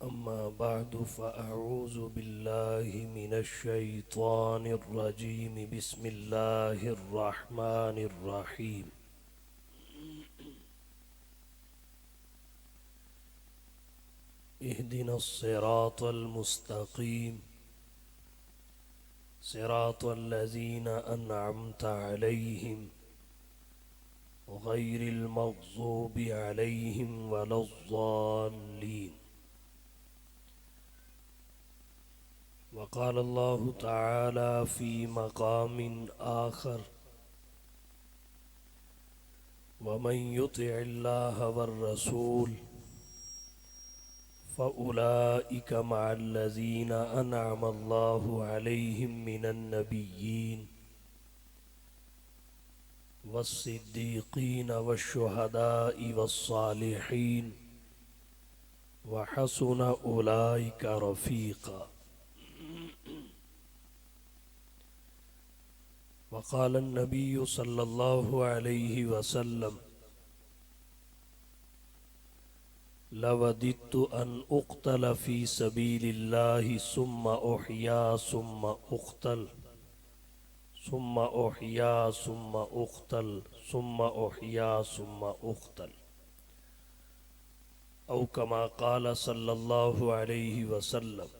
अम्मा बादु फ़अऊज़ु बिल्लाहि मिनश्शैतानिर्रजीम बिस्मिल्लाहिर्रहमानिर्रहीम। इहदिनस्सिरातल मुस्तक़ीम सिरातल्लज़ीना अन्अमता अलैहिम गैरिल मग़ज़ूबि अलैहिम वलज़्ज़ाल्लीन। वक़ाल अल्लाहु तआला फ़ी मक़ामिन आख़र वमन युतिइल्लाह वर्रसूल फ़उलाइका मअल्लज़ीना अनअमल्लाहु अलैहिम मिनन्नबिय्यीन वस्सिद्दीक़ीन वश्शुहदाइ वस्सालिहीन वहसुन उलाइका रफ़ीक़ा। वक़ाल अन्नबिय्यु सल्लल्लाहु अलैहि वसल्लम लवदित्तु अन उक़्तल फ़ी सबीलिल्लाहि सुम्मा उह्या सुम्मा उक़्तल सुम्मा उह्या सुम्मा उक़्तल सुम्मा उह्या सुम्मा उक़्तल औ कमा क़ाल सल्लल्लाहु अलैहि वसल्लम।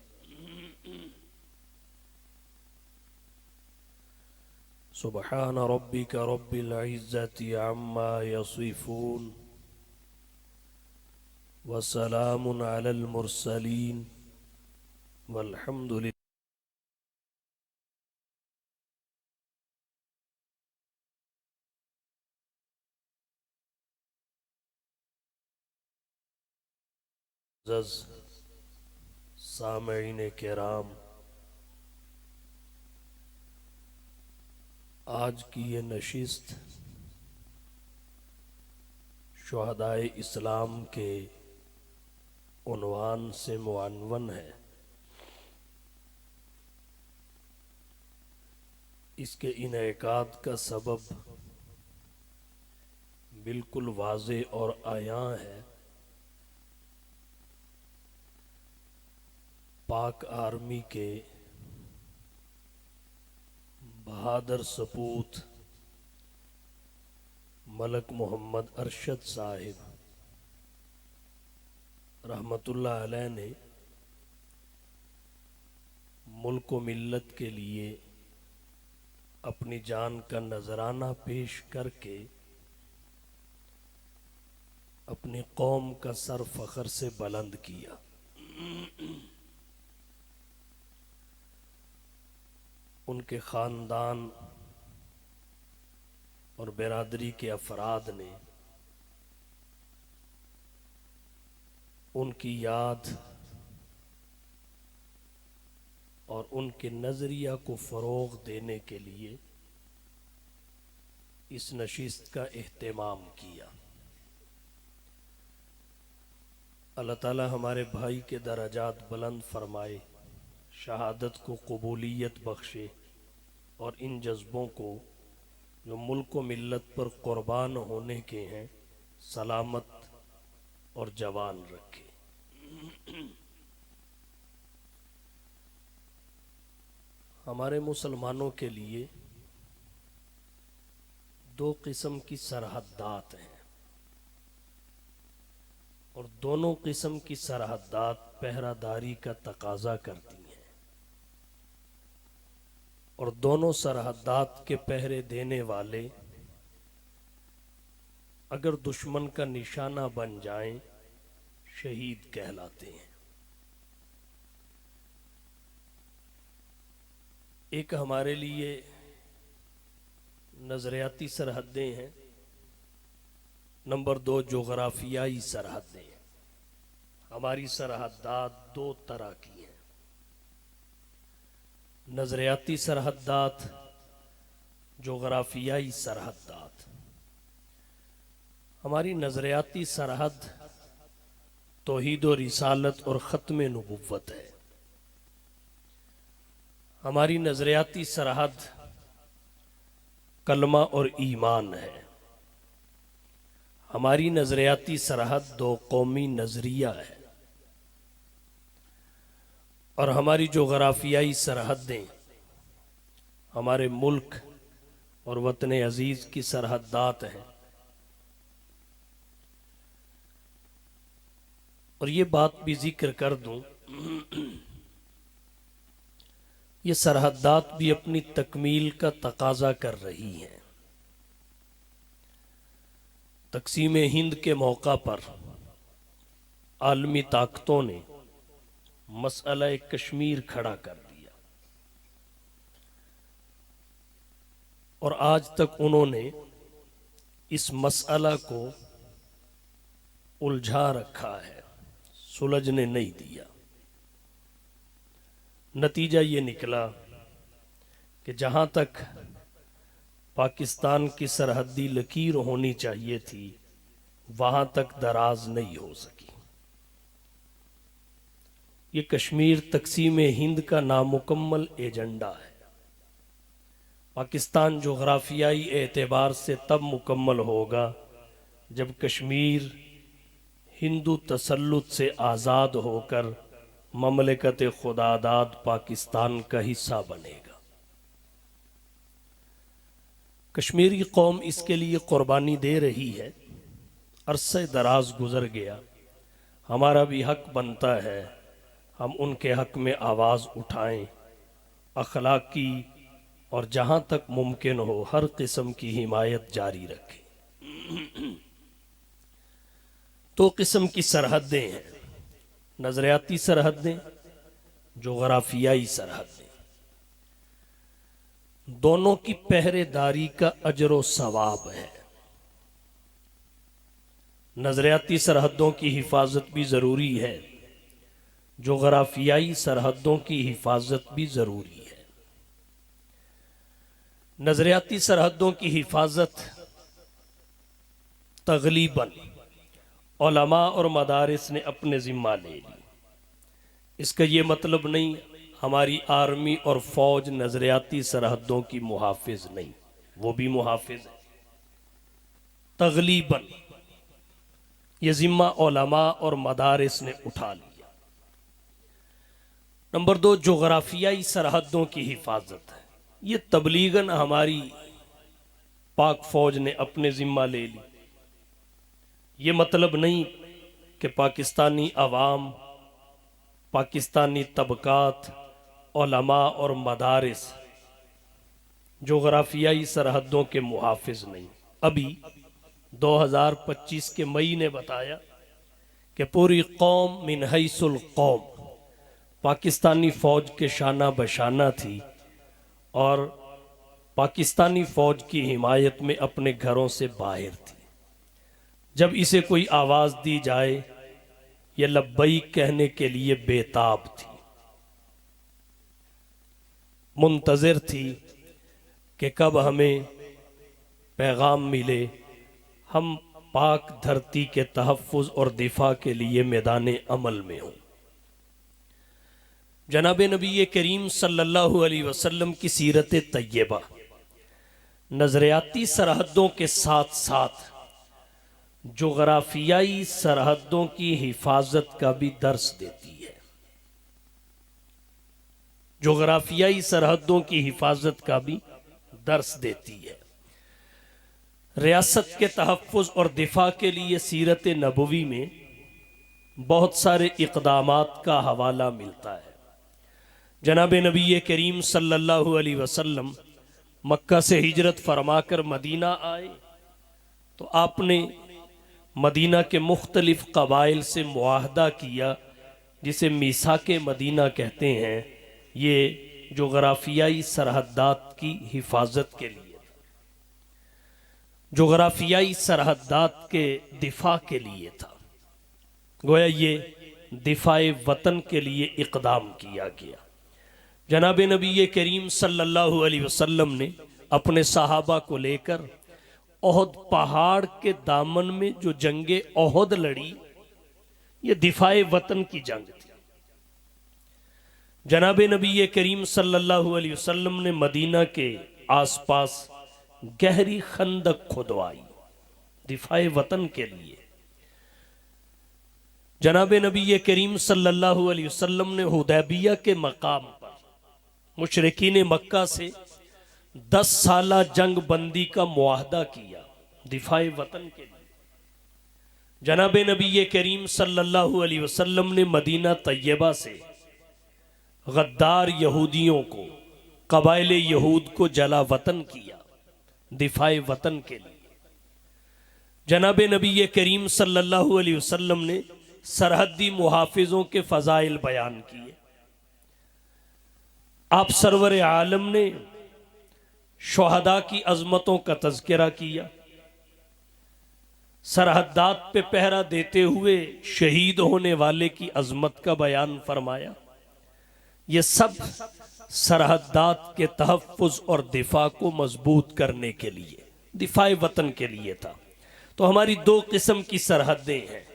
सुब्हान रब्बिक रब्बिल इज़्ज़ति अम्मा यसिफ़ून वसलामुन अलल मुरसलीन वल्हम्दुलिल्लाह। सामईन किराम, आज की ये नशिस्त शुहदाए इस्लाम के उन्वान से मुअन्वन है। इसके इनेकाद का सबब बिल्कुल वाज़े और आयां है। पाक आर्मी के बहादुर सपूत मलक मोहम्मद अरशद साहिब रहमतुल्लाह अलैह ने मुल्क व मिल्लत के लिए अपनी जान का नजराना पेश करके अपनी कौम का सर फख्र से बुलंद किया। उनके ख़ानदान और बिरादरी के अफराद ने उनकी याद और उनके नज़रिया को फ़रोग़ देने के लिए इस नशिस्त का एहतमाम किया। अल्लाह ताला हमारे भाई के दराजात बुलंद फरमाए, शहादत को कबूलियत बख्शे और इन जज्बों को जो मुल्क व मिल्लत पर कुर्बान होने के हैं सलामत और जवान रखे। हमारे मुसलमानों के लिए दो किस्म की सरहदात हैं और दोनों किस्म की सरहदात पहरादारी का तकाजा करती हैं और दोनों सरहदात के पहरे देने वाले अगर दुश्मन का निशाना बन जाएं शहीद कहलाते हैं। एक हमारे लिए नज़रियाती सरहदें हैं, नंबर दो जोग्राफियाई सरहदें। हमारी सरहदात दो तरह की हैं, नज़रियाती सरहदात, जोग्राफियाई सरहदात। हमारी नज़रियाती सरहद तौहीद और रिसालत और ख़त्म नबुव्वत है। हमारी नज़रियाती सरहद कलमा और ईमान है। हमारी नज़रियाती सरहद दो कौमी नज़रिया है। और हमारी जोग्राफियाई सरहदें हमारे मुल्क और वतन अजीज़ की सरहदात हैं। और ये बात भी जिक्र कर दूं, ये सरहदात भी अपनी तकमील का तकाजा कर रही हैं। तकसीम हिंद के मौका पर आलमी ताकतों ने मसला कश्मीर खड़ा कर दिया और आज तक उन्होंने इस मसला को उलझा रखा है, सुलझने नहीं दिया। नतीजा ये निकला कि जहाँ तक पाकिस्तान की सरहदी लकीर होनी चाहिए थी वहाँ तक दराज नहीं हो सकी। ये कश्मीर तकसीम हिंद का नामुकम्मल एजेंडा है। पाकिस्तान जोग्राफियाई एतबार से तब मुकम्मल होगा जब कश्मीर हिंदू तसल्लुत से आज़ाद होकर ममलिकत खुदादाद पाकिस्तान का हिस्सा बनेगा। कश्मीरी कौम इसके लिए कुर्बानी दे रही है। अरसे दराज गुजर गया, हमारा भी हक बनता है हम उनके हक में आवाज़ उठाएं, अखलाकी और जहाँ तक मुमकिन हो हर किस्म की हिमायत जारी रखें। दो किस्म की सरहदें हैं, नज़रियाती सरहदें, जोग्राफियाई सरहदें। दोनों की पहरेदारी का अजर व सवाब है। नज़रियाती सरहदों की हिफाजत भी ज़रूरी है, जोग्राफियाई सरहदों की हिफाजत भी ज़रूरी है। नज़रियाती सरहदों की हिफाजत तगलीबन उलमा और मदारिस ने अपने ज़िम्मा ले ली। इसका ये मतलब नहीं हमारी आर्मी और फौज नज़रियाती सरहदों की मुहाफिज नहीं, वो भी मुहाफिज है। तगलीबन ये ज़िम्मा उलमा और मदारिस ने उठा लिया। नंबर दो, जोग्राफियाई सरहदों की हिफाजत है। ये तबलीगन हमारी पाक फौज ने अपने ज़िम्मा ले ली। ये मतलब नहीं कि पाकिस्तानी अवाम, पाकिस्तानी तबकात, उलमा और मदारिस जोग्राफियाई सरहदों के मुहाफिज नहीं। अभी 2025 के मई ने बताया कि पूरी कौम मिन हैसुल कौम पाकिस्तानी फौज के शाना बशाना थी और पाकिस्तानी फौज की हिमायत में अपने घरों से बाहर थी। जब इसे कोई आवाज़ दी जाए यह लब्बैक कहने के लिए बेताब थी, मुंतज़िर थी कि कब हमें पैगाम मिले, हम पाक धरती के तहफ़्फ़ुज़ और दिफा के लिए मैदान अमल में हों। जनाब नबी करीम सल्लल्लाहु अलैहि वसल्लम की सीरत तय्यबा नज़रियाती सरहदों के साथ साथ जोग्राफियाई सरहदों की हिफाजत का भी दर्स देती है। जोग्राफियाई सरहदों की हिफाजत का भी दर्स देती है। रियासत के तहफ़्फ़ुज़ और दिफा के लिए सीरत नबवी में बहुत सारे इक़दामात का हवाला मिलता है। जनाब नबी करीम सल्लल्लाहु अलैहि वसल्लम मक्का से हिजरत फरमाकर मदीना आए तो आपने मदीना के मुख्तलिफ कबाइल से मुआहदा किया जिसे मीसाके मदीना कहते हैं। ये जोग्राफियाई सरहदात की हिफाजत के लिए, जोग्राफियाई सरहदात के दिफा के लिए था। गोया ये दिफाए वतन के लिए इक़दाम किया गया। जनाब नबी करीम सल्लल्लाहु अलैहि वसल्लम ने अपने सहाबा को लेकर ओहद पहाड़ के दामन में जो जंगे ओहद लड़ी, ये दिफाए वतन की जंग थी। जनाब नबी करीम सल्लल्लाहु अलैहि वसल्लम ने मदीना के आसपास गहरी खंदक खुदवाई दिफाए वतन के लिए। जनाब नबी करीम सल्लल्लाहु अलैहि वसल्लम ने हुदैबिया के मकाम पर मुशरिकीन मक्का से 10 साला जंग बंदी का मुआहदा किया दिफाए वतन के लिए। जनाब नबी करीम सल्लल्लाहु अलैहि वसल्लम ने मदीना तैयबा से गद्दार यहूदियों को, कबाइल यहूद को जला वतन किया दिफाए वतन के लिए। जनाब नबी करीम सल्लल्लाहु अलैहि वसल्लम ने सरहदी मुहाफिजों के फजाइल बयान किए। आप सरवर आलम ने शुहदा की अजमतों का तज़किरा किया। सरहदात पे पहरा देते हुए शहीद होने वाले की अजमत का बयान फरमाया। ये सब सरहदात के तहफ़्फ़ुज़ और दिफा को मजबूत करने के लिए, दिफाए वतन के लिए था। तो हमारी 2 किस्म की सरहदें हैं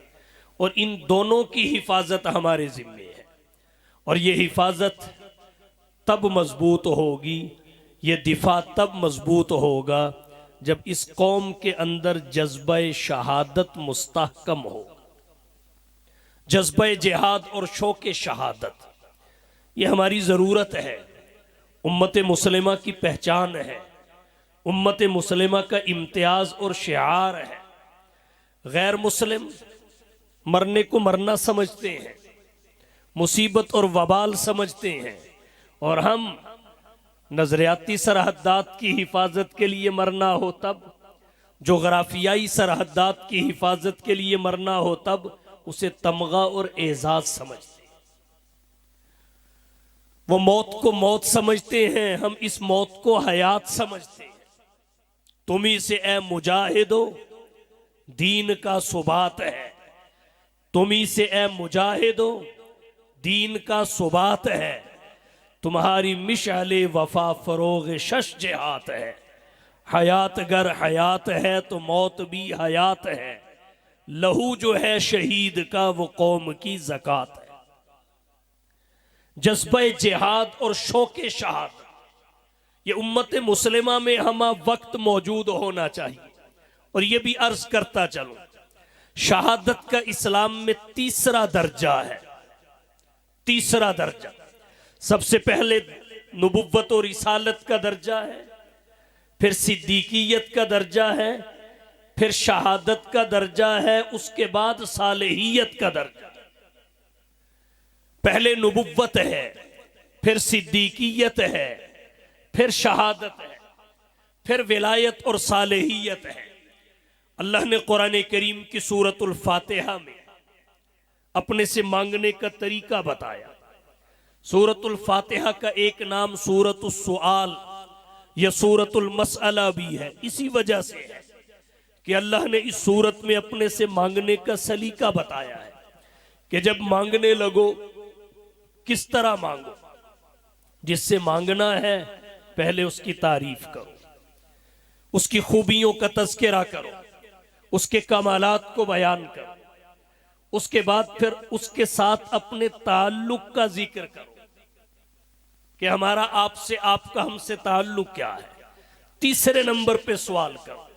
और इन दोनों की हिफाजत हमारे ज़िम्मे है। और ये हिफाजत तब मजबूत होगी, ये दिफा तब मजबूत होगा जब इस कौम के अंदर जज्बा शहादत मुस्तहकम हो, जज्बा जिहाद और शौक़ शहादत। ये हमारी ज़रूरत है, उम्मत मुस्लिमा की पहचान है, उम्मत मुस्लिमा का इम्तियाज़ और शिआर है। गैर मुस्लिम मरने को मरना समझते हैं, मुसीबत और वबाल समझते हैं, और हम नजरियाती सरहदात की हिफाजत के लिए मरना हो तब, जोग्राफियाई सरहदात की हिफाजत के लिए मरना हो तब उसे तमगा और एजाज समझते हैं। वो मौत को मौत समझते हैं, हम इस मौत को हयात समझते हैं। तुम्ही से ए मुजाहिदो दीन का सुबात है, तुम्ही से ए मुजाहिदो दीन का सुबात है, तुम्हारी मिशाले वफा फरोग शश जिहात है। हयात गर हयात है तो मौत भी हयात है, लहू जो है शहीद का वो कौम की ज़कात है। जज्बे जिहाद और शौक़े शहादत ये उम्मत मुस्लिमा में हम वक्त मौजूद होना चाहिए। और ये भी अर्ज करता चलूं, शहादत का इस्लाम में 3रा दर्जा है। 3रा दर्जा, सबसे पहले नबुव्वत और रिसालत का दर्जा है, फिर सिद्दीकियत का दर्जा है, फिर शहादत का दर्जा है, उसके बाद सालेहियत का दर्जा। पहले नबुव्वत है, फिर सिद्दीकियत है, फिर शहादत है, फिर विलायत और सालेहियत है। अल्लाह ने कुरान करीम की सूरतुल फातिहा में अपने से मांगने का तरीका बताया। सूरतुल फातिहा का एक नाम सूरतुस सुआल या सूरतुल मसअला भी है। इसी वजह से है कि अल्लाह ने इस सूरत में अपने से मांगने का सलीका बताया है कि जब मांगने लगो किस तरह मांगो। जिससे मांगना है पहले उसकी तारीफ करो, उसकी खूबियों का तज़किरा करो, उसके कमालात को बयान करो, उसके बाद फिर उसके साथ अपने ताल्लुक का जिक्र करो कि हमारा आपसे, आपका हमसे ताल्लुक क्या है। 3रे नंबर पे सवाल करो।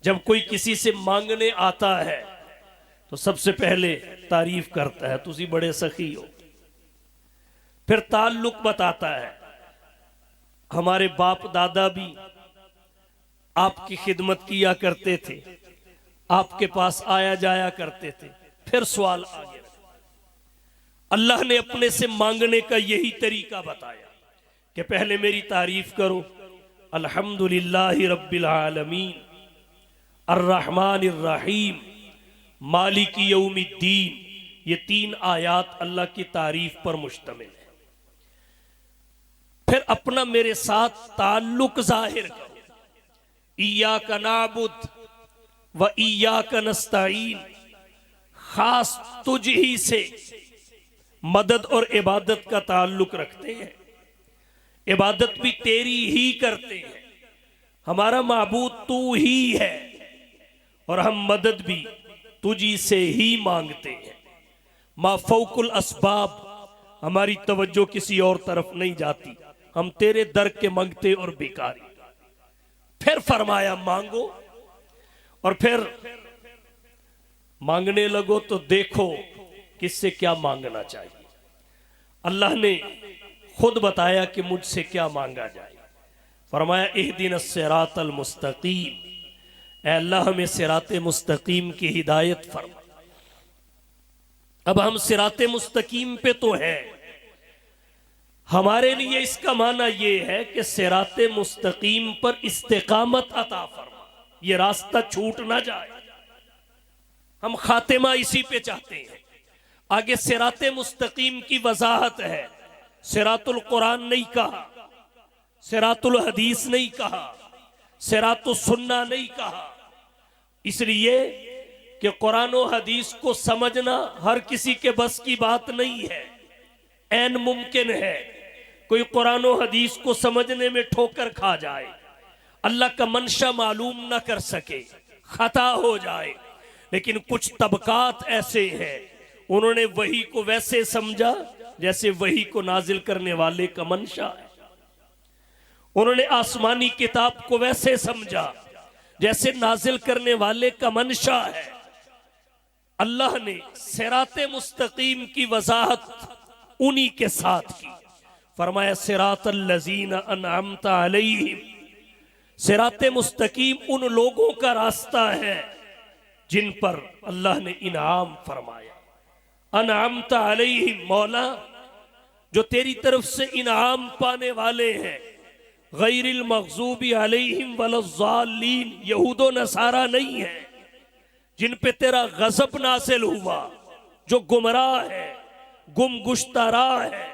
जब कोई किसी से मांगने आता है तो सबसे पहले तारीफ करता है, तुसी बड़े सखी हो। फिर ताल्लुक बताता है, हमारे बाप दादा भी आपकी खिदमत किया करते थे, आपके पास आया जाया करते थे। फिर सवाल आ गया। अल्लाह ने अपने से मांगने का यही तरीका बताया कि पहले मेरी तारीफ करो, अल्हम्दुलिल्लाहि रब्बिल आलमीन अर्रहमानिर रहीम मालिकी यौमिद्दीन। ये 3 आयात अल्लाह की तारीफ पर मुश्तमिल है। फिर अपना मेरे साथ ताल्लुक जाहिर करो, इय्याका नाबुद व इय्याका नस्तईन। खास तुझ ही से मदद और इबादत का ताल्लुक रखते हैं, इबादत भी तेरी ही करते हैं। हमारा माबूद तू ही है और हम मदद भी तुझी से ही मांगते हैं। माफौकुल असबाब, हमारी तवज्जो किसी और तरफ नहीं जाती, हम तेरे दर के मंगते और भिखारी। फिर फरमाया मांगो, और फिर मांगने लगो तो देखो किससे क्या मांगना चाहिए। अल्लाह ने खुद बताया कि मुझसे क्या मांगा जाए। फरमाया इहदिन सिरातल मुस्तकीम, ऐ अल्लाह हमें सिरात मुस्तकीम की हिदायत फरमा। अब हम सिरात मुस्तकीम पे तो हैं, हमारे लिए इसका माना यह है कि सिरात मुस्तकीम पर इस्तिकामत अता फरमा, ये रास्ता छूट ना जाए। हम खातिमा इसी पे चाहते हैं। आगे सिरात मुस्तकीम की वजाहत है। सिरातुल कुरान नहीं कहा, सिरातुल हदीस नहीं कहा, सिरातुल सुन्ना नहीं कहा, इसलिए कि कुरान और हदीस को समझना हर किसी के बस की बात नहीं है। ऐन मुमकिन है कोई कुरान और हदीस को समझने में ठोकर खा जाए, अल्लाह का मंशा मालूम ना कर सके, खता हो जाए। लेकिन कुछ तबकात ऐसे हैं, उन्होंने वही को वैसे समझा जैसे वही को नाजिल करने वाले का मंशा है। उन्होंने आसमानी किताब को वैसे समझा जैसे नाजिल करने वाले का मंशा है। अल्लाह ने सिरात मुस्तकीम की वजाहत उन्हीं के साथ की। फरमाया सिरातल लजीना अनअमता अलैहिम, सिरात मुस्तकीम उन लोगों का रास्ता है जिन पर अल्लाह ने इनाम फरमाया। अनअमता अलैहिम, मौला जो तेरी तरफ से इनाम पाने वाले हैं। गैरिल मग़ज़ूबी अलैहिम वलज़्ज़ालीन, यहूदो नसारा नहीं है जिन पे तेरा गजब नाज़िल हुआ, जो गुमराह है, गुमगुश्ता राह है,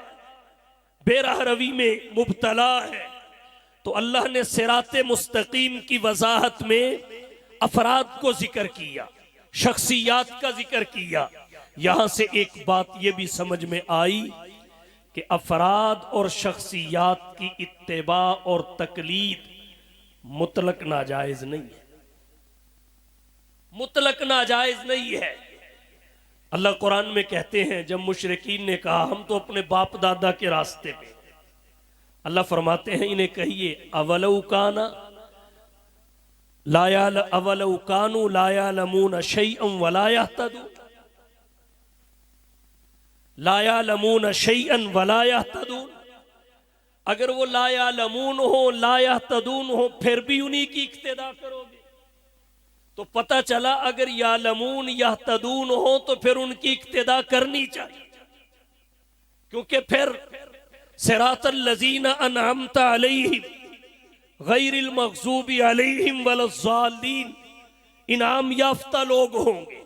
बेराह रवी में मुब्तला है। तो अल्लाह ने सिरात मुस्तकीम की वजाहत में अफराद को जिक्र किया, शख्सियात का जिक्र किया। यहां से एक बात यह भी समझ में आई कि अफराद और शख्सियात की इत्तेबा और तकलीद मुतलक नाजायज नहीं है, मुतलक नाजायज नहीं है। अल्लाह कुरान में कहते हैं, जब मुशरिकीन ने कहा हम तो अपने बाप दादा के रास्ते पे, अल्लाह फरमाते हैं इन्हें कहिए अवलौ काना लायाल अवलौ कानू लायालमून शैअन वला यहतदून, लायालमून शैअन वला यहतदून। अगर वो लायालमून हो लायहतदून हो फिर भी उन्हीं की इक्तिदा करोगे, तो पता चला अगर यालमून यहतदून हो तो फिर उनकी इक्तिदा करनी चाहिए, क्योंकि फिर सिरातल लजीना अनअमता अलैहिम गैरिल मग़ज़ूबी अलैहिम वलज़्ज़ालीन, इनाम याफ्ता लोग होंगे।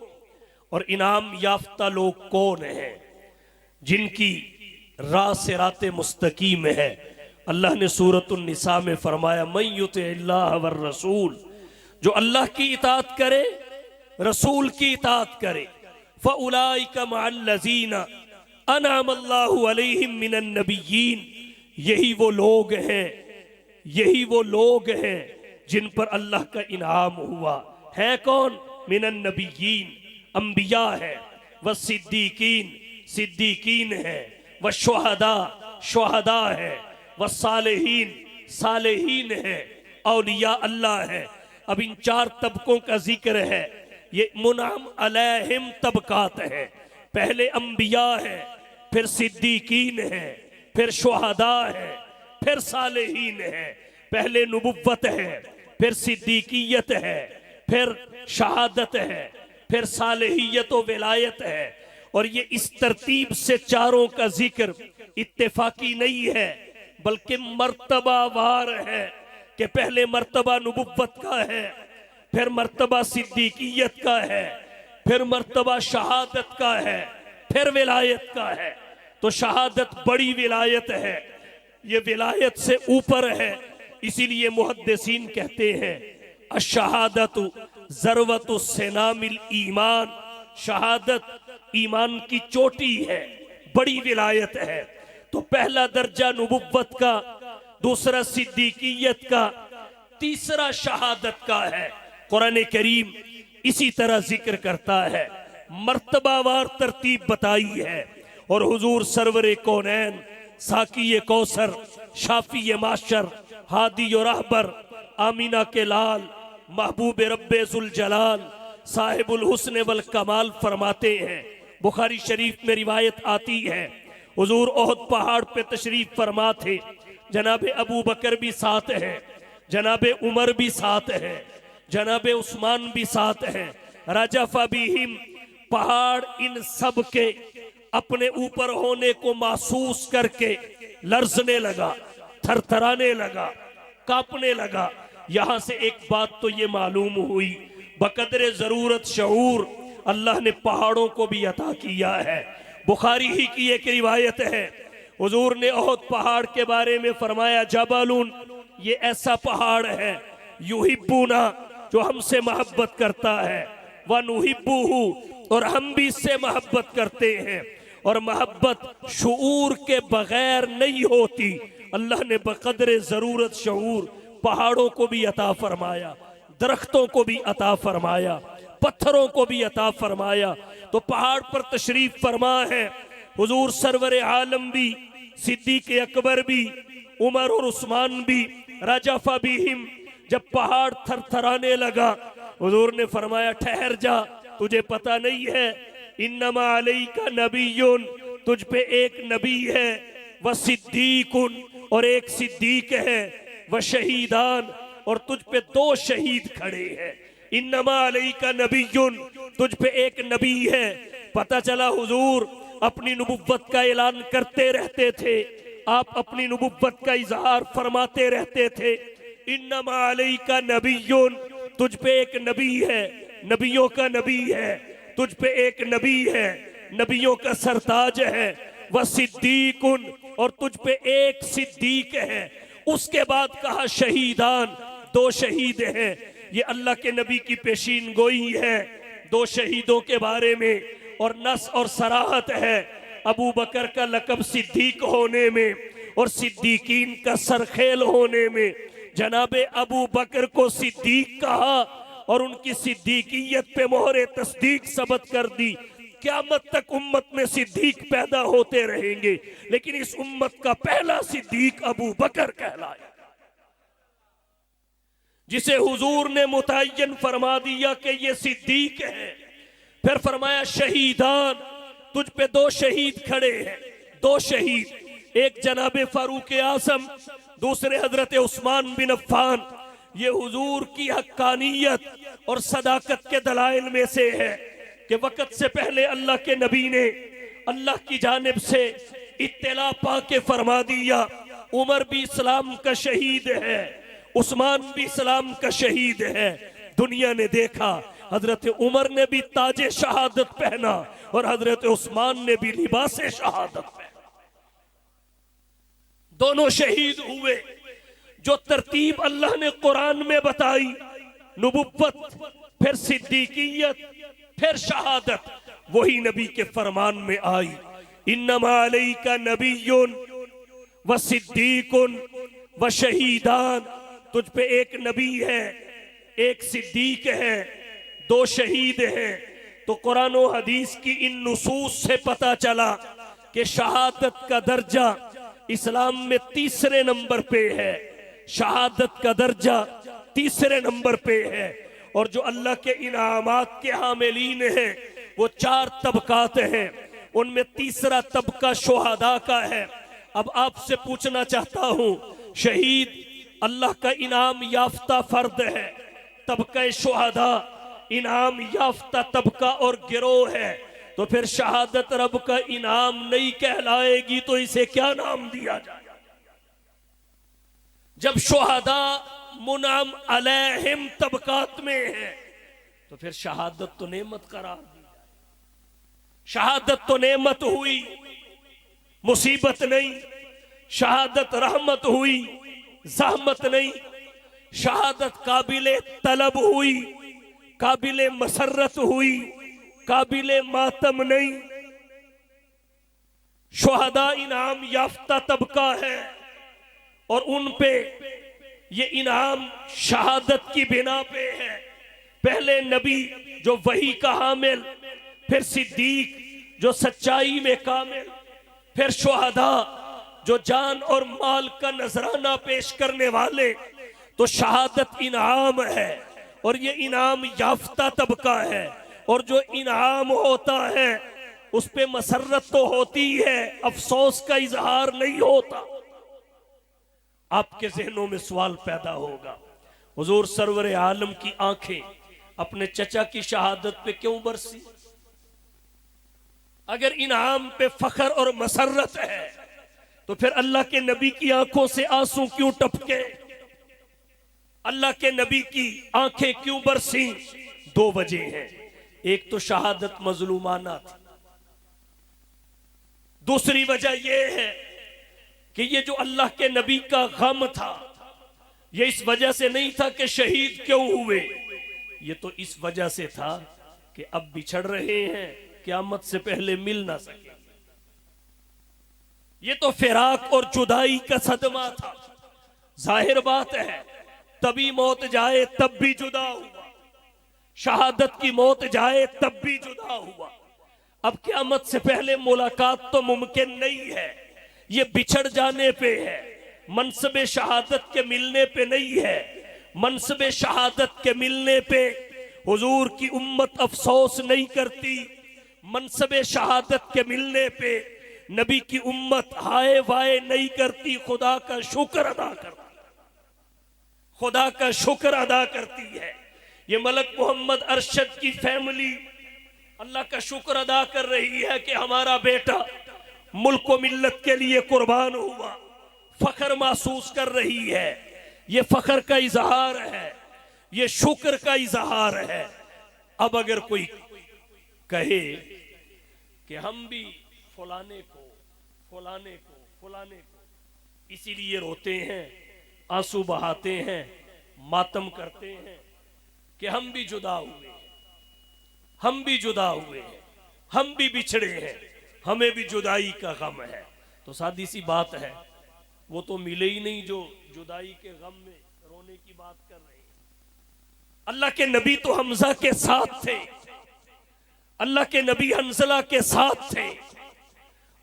और इनाम याफ्ता लोग कौन हैं? जिनकी राह सिरात मुस्तकीम है। अल्लाह ने सूरतुन निसा में फरमाया मन युतिइल्लाह वर रसूल, जो अल्लाह की इताअत करे, रसूल की इताअत करे, फ़उलाइका मअल लज़ीना अनअमल्लाहु अलैहिम मिनन नबिय्यीन, यही वो लोग हैं, यही वो लोग हैं जिन पर अल्लाह का इनाम हुआ है। कौन? मिनन नबिय्यीन, अंबिया है, व सिद्दीकीन, सिद्दीकीन है, व शुहदा, शुहदा है, व सालेहीन, सालेहीन है, औलिया अल्लाह है। अब इन चार तबकों का जिक्र है। ये मुनाम अलैहिम तबकात है। पहले अंबिया है, फिर सिद्दीकीन है, फिर शुहदा है, फिर सालेहीन है। पहले नुबुव्वत है, फिर सिद्दीकियत है, फिर शहादत है, फिर सालेहियत व विलायत है। और ये इस तरतीब से चारों का जिक्र इत्तेफाकी नहीं है, बल्कि मर्तबा वार है कि पहले मर्तबा नुबुव्वत का है, फिर मर्तबा सिद्दीकियत का है, फिर मर्तबा शहादत का है, फिर विलायत का है। तो शहादत बड़ी विलायत है, ये विलायत से ऊपर है। इसीलिए मुहद्दिसीन कहते हैं अशहादतु ज़रवतु सेनामिल ईमान, शहादत ईमान की चोटी है, बड़ी विलायत है। तो पहला दर्जा नुबुव्वत का, दूसरा सिद्दीकियत का, तीसरा शहादत का है। कुरान करीम इसी तरह जिक्र करता है, मर्तबावार तरतीब बताई है। और हुजूर सरवरे कौनैन, साकी कौसर, शाफी माशर, हादी और रहबर, आमीना के लाल, महबूब रब्बे जुल जलाल, साहिबुल हुस्न वल कमाल फरमाते हैं, बुखारी शरीफ में रिवायत आती है, हुजूर ओहद पहाड़ पे तशरीफ फरमा थे, जनाबे अबू बकर भी साथ हैं, जनाबे उमर भी साथ हैं, जनाबे उस्मान भी साथ हैं। राजा फबीहिम पहाड़ इन सब के अपने ऊपर होने को महसूस करके लर्जने लगा, थरथराने लगा, कांपने लगा। यहां से एक बात तो ये मालूम हुई, बकदरे जरूरत शऊर अल्लाह ने पहाड़ों को भी अता किया है। बुखारी ही की एक रिवायत है, हुजूर ने ओहद पहाड़ के बारे में फरमाया, जबलुन, ये ऐसा पहाड़ है, युहिब्बुना, जो हमसे मोहब्बत करता है, व नुहिब्बुहु, और हम भी इससे मोहब्बत करते हैं, और मोहब्बत शऊर के बगैर नहीं होती। अल्लाह ने बकदरे जरूरत शऊर पहाड़ों को भी अता फरमाया, दरख्तों को भी अता फरमाया, पत्थरों को भी अता फरमाया। तो पहाड़ पर तशरीफ फरमा है हुजूर सरवर आलम भी, सिद्दीक अकबर भी, उमर और उस्मान भी। राजा फबीहिम जब पहाड़ थरथराने लगा, हुजूर ने फरमाया, ठहर जा, तुझे पता नहीं है, इन्नमा अलैका नबियुन, तुझ पे एक नबी है, व सिद्दीकुन, और एक सिद्दीक है, व शहीदान, और तुझ पे 2 शहीद खड़े हैं। इन्नमा अलैका नबियुन, तुझ पे एक नबी है। पता चला हुजूर अपनी नबुव्वत का ऐलान करते रहते थे, आप अपनी नबुव्वत का इजहार फरमाते रहते थे। इन्नमा अलैका नबियुन, तुझ पे एक नबी है, नबियों का नबी है, तुझ पे एक नबी है, नबियों का सरताज है, वह सिद्दीकुन, और तुझ पे एक सिद्दीक है। उसके बाद कहा शहीदान, 2 शहीद हैं। ये अल्लाह के नबी की पेशीन गोई है 2 शहीदों के बारे में, और नस और सराहत है अबू बकर का लकब सिद्दीक होने में और सिद्दीकीन का सरखेल होने में। जनाबे अबू बकर को सिद्दीक कहा और उनकी सिद्दीकियत पे मोहरे तस्दीक सबत कर दी। क़यामत तक उम्मत में सिद्दीक पैदा होते रहेंगे, लेकिन इस उम्मत का पहला सिद्दीक अबू बकर कहलाया, जिसे हुजूर ने मुतय्यन फरमा दिया कि ये सिद्दीक है। फिर फरमाया शहीदान, तुझ पे 2 शहीद खड़े हैं, 2 शहीद, एक जनाबे फारूक आज़म, दूसरे हजरत उस्मान बिन अफ़्फ़ान। ये हुजूर की हक्कानियत और सदाकत के दलाइल में से है कि वक़्त से पहले अल्लाह के नबी ने अल्लाह की जानिब से इत्तला पा के फरमा दिया, उमर भी इस्लाम का शहीद है, उस्मान भी इस्लाम का शहीद है। दुनिया ने देखा, हजरत उमर ने भी ताजे शहादत पहना और हजरत उस्मान ने भी लिबासे शहादत पहना, दोनों शहीद हुए। जो तरतीब अल्लाह ने कुरान में बताई, नबुव्वत, फिर सिद्दीकियत, फिर शहादत, वही नबी के फरमान में आई। इन्नमा अलैका नबियुन व सिद्दीकुन व शहीदान, तुझ पे एक नबी है, एक सिद्दीक है, 2 शहीद हैं। तो कुरान और हदीस की इन नुसूस से पता चला कि शहादत का दर्जा इस्लाम में 3रे नंबर पे है, शहादत का दर्जा 3रे नंबर पे है। और जो अल्लाह के इनामात के हामिलीन हैं वो 4 तबकात हैं, उनमें 3रा तबका शुहदा का है। अब आपसे पूछना चाहता हूं, शहीद अल्लाह का इनाम याफ्ता फर्द है, तबका शुहदा इनाम याफ्ता तबका और गिरोह है, तो फिर शहादत रब का इनाम नहीं कहलाएगी तो इसे क्या नाम दिया जाए? जब शुहदा मुनाम अलैहिम तबकात में है तो फिर शहादत तो नेमत करार दी जाए। शहादत तो नेमत हुई, मुसीबत नहीं। शहादत रहमत हुई, ज़हमत नहीं। शहादत काबिले तलब हुई, काबिले मसरत हुई, काबिले मातम नहीं। शुहदा इनाम याफ्ता तबका है और उन पे ये इनाम शहादत की बिना पे है। पहले नबी जो वही का हामिल, फिर सिद्दीक जो सच्चाई में कामिल, फिर शुहदा जो जान और माल का नजराना पेश करने वाले। तो शहादत इनाम है और ये इनाम याफ्ता तबका है, और जो इनाम होता है उस पे मसरत तो होती है, अफसोस का इजहार नहीं होता। आपके जहनों में सवाल पैदा होगा, हुजूर सरवर आलम की आंखें अपने चचा की शहादत पे क्यों बरसी? अगर इनाम पे फखर और मसरत है तो फिर अल्लाह के नबी की आंखों से आंसू क्यों टपके? अल्लाह के नबी की आंखें क्यों बरसी? दो वजह हैं। एक तो शहादत मजलूमाना थी, दूसरी वजह यह है कि ये जो अल्लाह के नबी का गम था ये इस वजह से नहीं था कि शहीद क्यों हुए, ये तो इस वजह से था कि अब बिछड़ रहे हैं, क़यामत से पहले मिल ना सके। ये तो फिराक और जुदाई का सदमा था। जाहिर बात है तभी मौत जाए तब भी जुदा हुआ, शहादत की मौत जाए तब भी जुदा हुआ। अब क़यामत से पहले मुलाकात तो मुमकिन नहीं है, ये बिछड़ जाने पे है, मनसबे शहादत के मिलने पे नहीं है। मनसबे शहादत के मिलने पे हुजूर की उम्मत अफसोस नहीं करती, मनसबे शहादत के मिलने पे नबी की उम्मत हाय वाय नहीं करती, खुदा का शुक्र अदा करती, खुदा का शुक्र अदा करती है। ये मलक मोहम्मद अरशद की फैमिली अल्लाह का शुक्र अदा कर रही है कि हमारा बेटा मुल्क व मिल्लत के लिए कुर्बान हुआ, फख्र महसूस कर रही है। ये फख्र का इजहार है, ये शुक्र का इजहार है। अब अगर कोई कहे कि हम भी फलाने को फलाने को फलाने को इसीलिए रोते हैं, आंसू बहाते हैं, मातम करते हैं कि हम भी जुदा हुए, हम भी जुदा हुए हैं, हम भी बिछड़े हैं, हमें भी जुदाई का गम है, तो सादी सी बात है वो तो मिले ही नहीं जो जुदाई के गम में रोने की बात कर रहे हैं। अल्लाह के नबी तो हमजा के साथ थे, अल्लाह के नबी हंसला के साथ थे,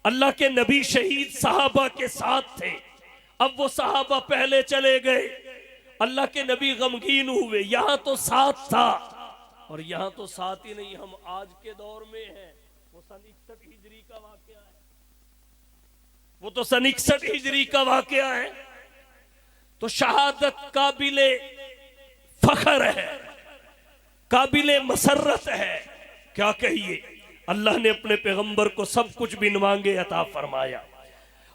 अल्लाह के नबी शहीद सहाबा के साथ थे। अब वो सहाबा पहले चले गए, अल्लाह के नबी गमगीन हुए। यहां तो साथ था और यहां तो साथ ही नहीं, हम आज के दौर में हैं। वो सन 61 हिजरी का वाकया है, वो तो सन 61 हिजरी का वाकया है। तो शहादत काबिले फख्र है, काबिले मसरत है। क्या कहिए, अल्लाह ने अपने पैगंबर को सब कुछ बिन मांगे अता फरमाया,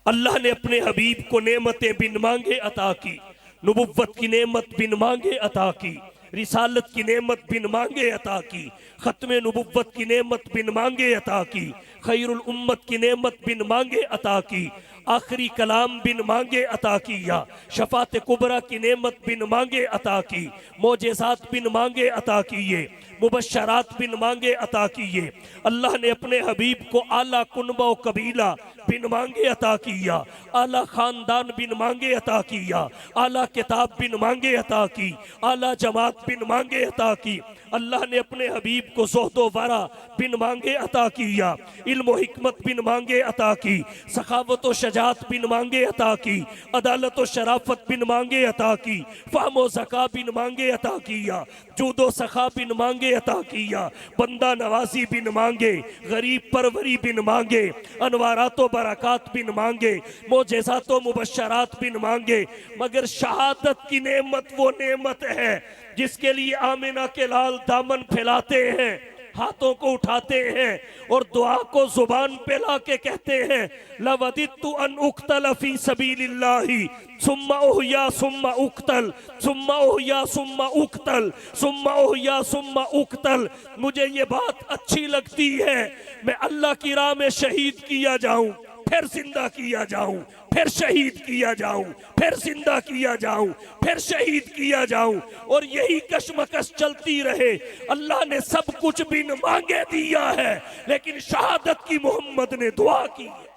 अल्लाह ने अपने हबीब को नेमतें बिन मांगे अता की, नबुव्वत की नेमत बिन मांगे अता की, रिसालत की नेमत बिन मांगे अता की, खत्मे नबुव्वत की नेमत बिन मांगे अता की, खैरुल उम्मत की नेमत बिन मांगे अता की, आखिरी कलाम बिन मांगे अता किया, शफात कुबरा की नेमत बिन मांगे अता की, मोजेज़ात बिन मांगे अता किए, मुबश्शरात बिन मांगे अता किए। अल्लाह ने अपने हबीब को आला कुनबा व कबीला बिन मांगे अता किया, आला खानदान बिन मांगे अता किया, आला किताब बिन मांगे अता की, आला जमात बिन मांगे अता की। अल्लाह ने अपने हबीब को ज़ुहदो वरा बिन मांगे अता किया, इल्म व हिकमत बिन मांगे अता की, सखावत व शजात बिन मांगे अता की, अदालत व शराफत बिन मांगे अता की, फ़हम व ज़का बिन मांगे अता किया, जूदो सखा बिन मांगे अता किया, बंदा नवाजी बिन मांगे, गरीब परवरी बिन मांगे, अनवारातो बरकात बिन मांगे, मोजेज़ातो मुबश्शरात बिन मांगे। मगर शहादत की नेमत वो नेमत है जिसके लिए आमिना के लाल दामन फैलाते हैं, हाथों को उठाते हैं और दुआ को जुबान पे ला के कहते हैं, लवदित्तु अन उक्तल फी सबीलिल्लाही सुम्मा उहया सुम्मा उक्तल, सुम्मा उहया सुम्मा उक्तल, सुम्मा उहया सुम्मा उक्तल। मुझे ये बात अच्छी लगती है, मैं अल्लाह की राह में शहीद किया जाऊं, फिर जिंदा किया जाऊं, फिर शहीद किया जाऊं, फिर जिंदा किया जाऊं, फिर शहीद किया जाऊं, और यही कशमकश चलती रहे। अल्लाह ने सब कुछ बिन मांगे दिया है, लेकिन शहादत की मोहम्मद ने दुआ की है।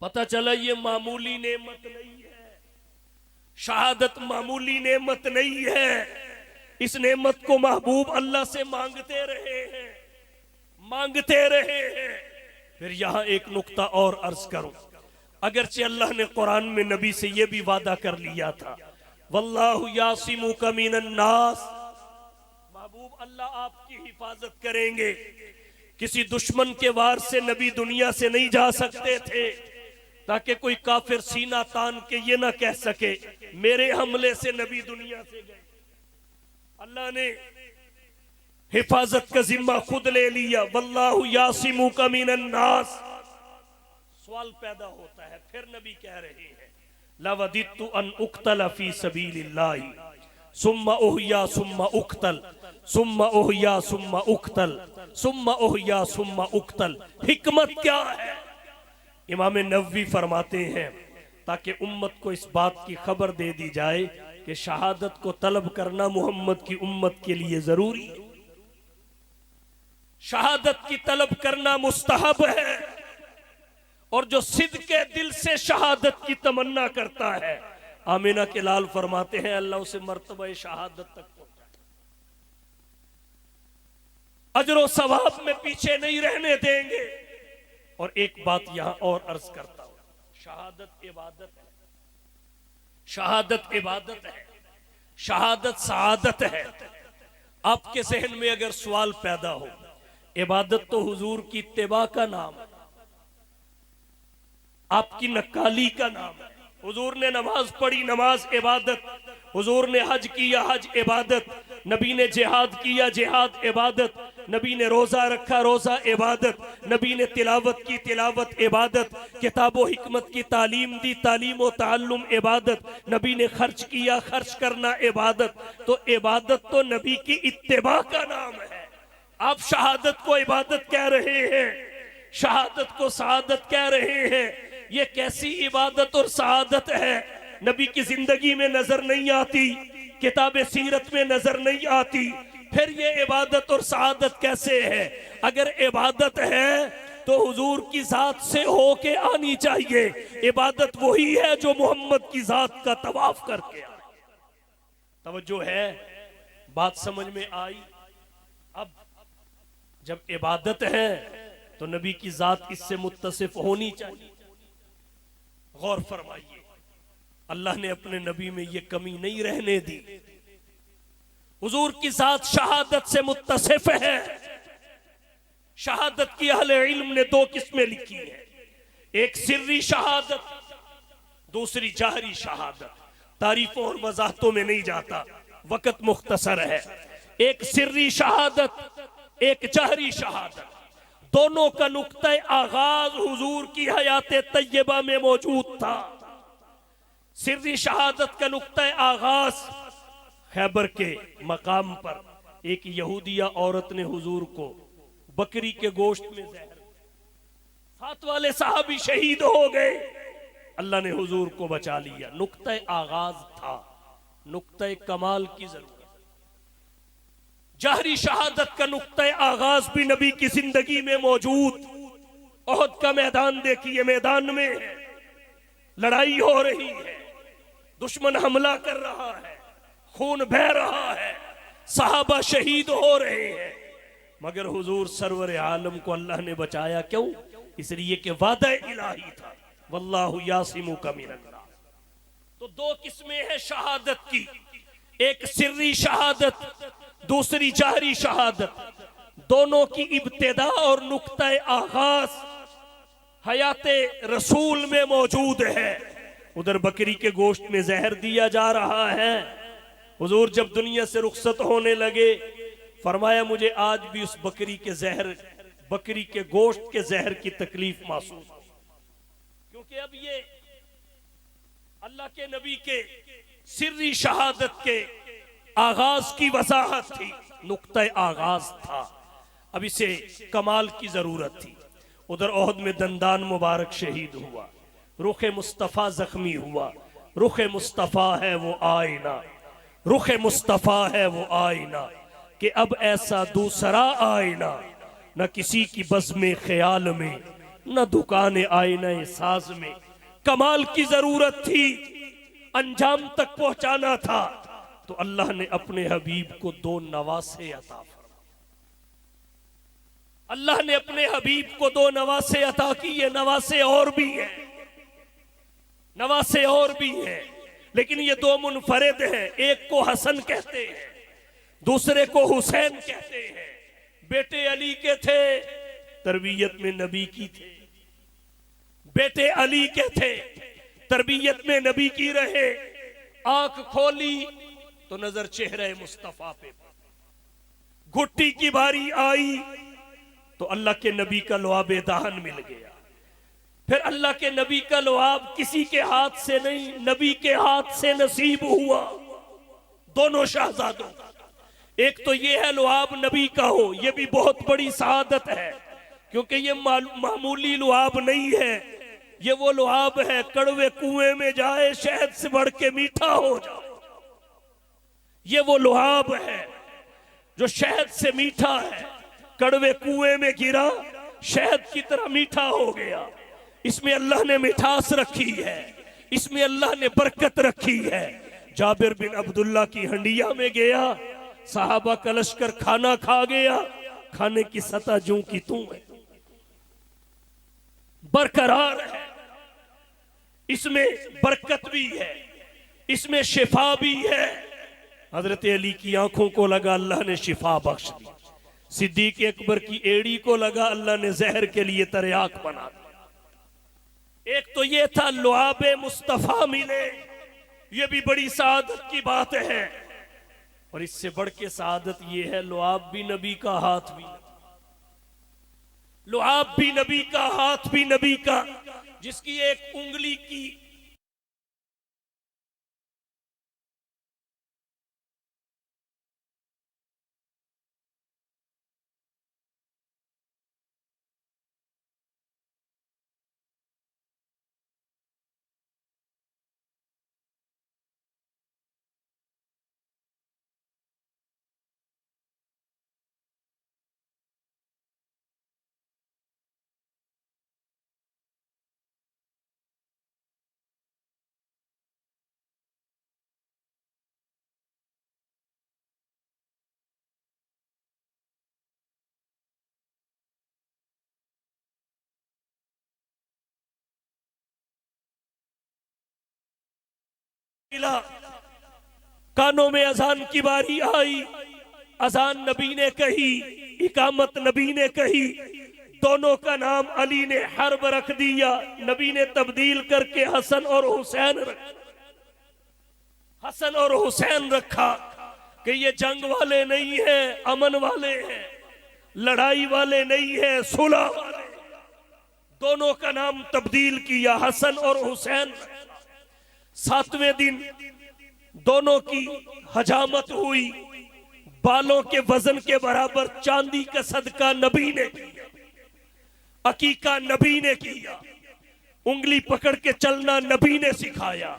पता चला ये मामूली नेमत नहीं है, शहादत मामूली नेमत नहीं है। इस नेमत को महबूब अल्लाह से मांगते रहे हैं, मांगते रहे हैं। फिर यहां एक नुक्ता और अर्ज करूं, अगरचे अल्लाह ने कुरान में नबी से यह भी वादा कर लिया था, वल्लाहु यासिमुका मिनन नास, महबूब अल्लाह आपकी हिफाजत करेंगे। किसी दुश्मन के वार से नबी दुनिया से नहीं जा सकते थे, ताकि कोई काफिर सीना तान के ये ना कह सके मेरे हमले से नबी दुनिया से गए। अल्लाह ने हिफाजत का जिम्मा खुद ले लिया। वल्लाहु यासिमुका मिनन नास। सवाल पैदा होता है, फिर नबी कह रहे हैं लवदित्तु अन उक्तल फी सबीलिल्लाहि सुम्मा उहया सुम्मा उक्तल सुम्मा उहया सुम्मा उक्तल सुम्मा उहया सुम्मा उक्तल। हिकमत क्या है? इमाम नववी फरमाते हैं ताकि उम्मत को इस बात की खबर दे दी जाए कि शहादत को तलब करना मोहम्मद की उम्मत के लिए जरूरी है। शहादत की तलब करना मुस्तहब है, और जो सिद्के दिल से शहादत की तमन्ना करता है, आमिना के लाल फरमाते हैं अल्लाह उसे मर्तबा शहादत तक पहुंचाए, अजर सवाब में पीछे नहीं रहने देंगे। और एक बात यहां और अर्ज करता हूं, शहादत इबादत है, शहादत इबादत है, शहादत सआदत है। आपके जहन में अगर सवाल पैदा हो, इबादत तो हुजूर की इत्तिबा का नाम है, आपकी नक्काली का नाम है। हुजूर ने नमाज पढ़ी, नमाज इबादत। हुजूर ने हज किया, हज इबादत। नबी ने जिहाद किया, जिहाद इबादत। नबी ने रोजा रखा, रोजा इबादत। नबी ने तिलावत की, तिलावत इबादत। किताब व हिकमत की तालीम दी, तालीम व ताल्लुम इबादत। नबी ने खर्च किया, खर्च करना इबादत। तो इबादत तो नबी की इत्तिबा का नाम है। आप शहादत को इबादत कह रहे हैं, शहादत को सआदत कह रहे हैं। ये कैसी इबादत और सआदत है? नबी की जिंदगी में नजर नहीं आती, किताब सीरत में नजर नहीं आती, फिर ये इबादत और सआदत कैसे है? अगर इबादत है तो हुजूर की जात से होके आनी चाहिए। इबादत वही है जो मोहम्मद की जात का तवाफ करके आए। तवज्जो है, बात समझ में आई? अब जब इबादत है तो नबी की जात इससे मुत्तसिफ होनी चाहिए। गौर फरमाइए, अल्लाह ने अपने नबी में ये कमी नहीं रहने दी। हुजूर की जात शहादत से मुत्तसिफ है। शहादत की अहले इल्म ने दो किस्में लिखी हैं, एक सिर्री शहादत, दूसरी जाहरी शहादत। तारीफों और वजाहतों में नहीं जाता, वक्त मुख्तसर है। एक सिर्री शहादत, एक जाहरी शहादत। दोनों का नुक्ता आगाज हुजूर की हयात तैयबा में मौजूद था। सिर्री शहादत का नुक्ता आगाज खैबर के मकाम पर एक यहूदिया औरत ने हुजूर को बकरी के गोश्त में जहर, 7 वाले साहबी शहीद हो गए, अल्लाह ने हुजूर को बचा लिया। नुक्ता आगाज था, नुक्ता कमाल की जरूरत। जाहरी शहादत का नुक्ता आगाज भी नबी की जिंदगी में मौजूद। ओहद का मैदान देखिए, मैदान में लड़ाई हो रही है, दुश्मन हमला कर रहा है, खून बह रहा है, सहाबा शहीद हो रहे हैं, मगर हुजूर सरवर आलम को अल्लाह ने बचाया। क्यों? इसलिए कि वादा इलाही था, वल्लाहु यासिमुका मिनन नास। तो दो किस्में हैं शहादत की, एक सिर्री शहादत, दूसरी जाहरी शहादत। दोनों की इब्तिदा और नुक्ता आगाज हयाते रसूल में मौजूद है। उधर बकरी के गोश्त में जहर दिया जा रहा है। हुजूर जब दुनिया से रुखसत होने लगे, फरमाया मुझे आज भी उस बकरी के जहर, बकरी के गोश्त के जहर की तकलीफ महसूस हो, क्योंकि अब ये अल्लाह के नबी के सिर्री शहादत के आगाज की वजाहत थी, नुक्ता आगाज था। अब इसे कमाल की जरूरत थी। उधर ओहद में दंदान मुबारक शहीद हुआ, रुखे मुस्तफा जख्मी हुआ। रुखे मुस्तफा है वो आईना, रुखे मुस्तफा है वो आईना, कि अब ऐसा दूसरा आईना न किसी की बज़्म ख्याल में, न दुकान आईना साज में। कमाल की जरूरत थी, अंजाम तक पहुंचाना था, तो अल्लाह ने अपने हबीब को 2 नवासे अता फरमाए। अल्लाह ने अपने हबीब को 2 नवासे अता की। ये नवासे और भी है, नवासे और भी है। लेकिन ये दो मुनफरिद हैं। एक को हसन कहते हैं, दूसरे को हुसैन कहते हैं। बेटे अली के थे, तरबियत में नबी की थे। बेटे अली के थे, तरबियत में नबी की रहे। आंख खोली तो नजर चेहरे मुस्तफा पे, घुट्टी की बारी आई तो अल्लाह के नबी का लुआबे दाहन मिल गया। फिर अल्लाह के नबी का लुआब किसी के हाथ से नहीं, नबी के हाथ से नसीब हुआ दोनों शहजादों का। एक तो ये है लुआब नबी का हो, ये भी बहुत बड़ी सआदत है, क्योंकि ये मामूली लुआब नहीं है। ये वो लुआब है, कड़वे कुएं में जाए शहद से बढ़ के मीठा हो जाए। ये वो लुआब है जो शहद से मीठा है, कड़वे कुएं में गिरा शहद की तरह मीठा हो गया। इसमें अल्लाह ने मिठास रखी है, इसमें अल्लाह ने बरकत रखी है। जाबिर बिन अब्दुल्ला की हंडिया में गया, साहबा का लश्कर खाना खा गया, खाने की सतह जूं की तू है, बरकरार है। इसमें बरकत भी है, इसमें शिफा भी है। हजरत अली की आंखों को लगा अल्लाह ने शिफा बख्श दी। सिद्दीक अकबर की एड़ी को लगा अल्लाह ने जहर के लिए तरियाक बना दिया। एक तो ये था लुआबे मुस्तफा मिले, ये भी बड़ी सआदत की बात है। और इससे बढ़ के सआदत ये है लुआब भी नबी का, हाथ भी लुआब भी नबी का, हाथ भी नबी का, जिसकी एक उंगली की कानों में अजान की बारी आई, अजान नबी ने कही, इकामत नबी ने कही, दोनों का नाम अली ने हर्ब रख दिया। नबी ने तब्दील करके हसन और हुसैन रखा, हसन और हुसैन रखा कि ये जंग वाले नहीं है, अमन वाले हैं, लड़ाई वाले नहीं है, सुलह वाले। दोनों का नाम तब्दील किया, हसन और हुसैन। 7वें दिन दोनों की हजामत हुई, बालों के वजन के बराबर चांदी का सदका नबी ने किया, अकीका नबी ने किया, उंगली पकड़ के चलना नबी ने सिखाया,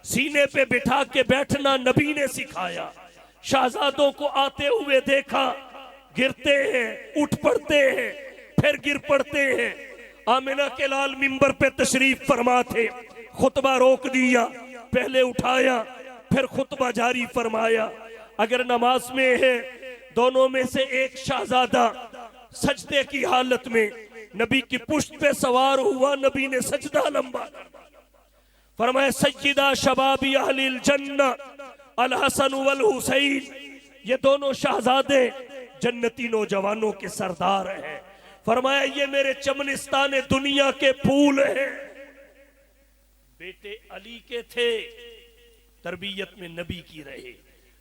सीने पे बिठा के बैठना नबी ने सिखाया। शहजादों को आते हुए देखा, गिरते हैं, उठ पड़ते हैं, फिर गिर पड़ते हैं। आमिना के लाल मिंबर पे तशरीफ फरमा थे, खुतबा रोक दिया, पहले उठाया फिर खुतबा जारी फरमाया। अगर नमाज में है, दोनों में से एक शहजादा सजदे की हालत में नबी की पुश्त पे सवार हुआ, नबी ने सजदा लंबा फरमाया, सज्जिदा शबाबी अहलिल जन्ना अल हसन वल हुसैन। ये दोनों शहजादे जन्नती नौजवानों के सरदार हैं। फरमाया ये मेरे चमनिस्तान दुनिया के फूल हैं। बेटे अली के थे, तरबियत में नबी की रहे,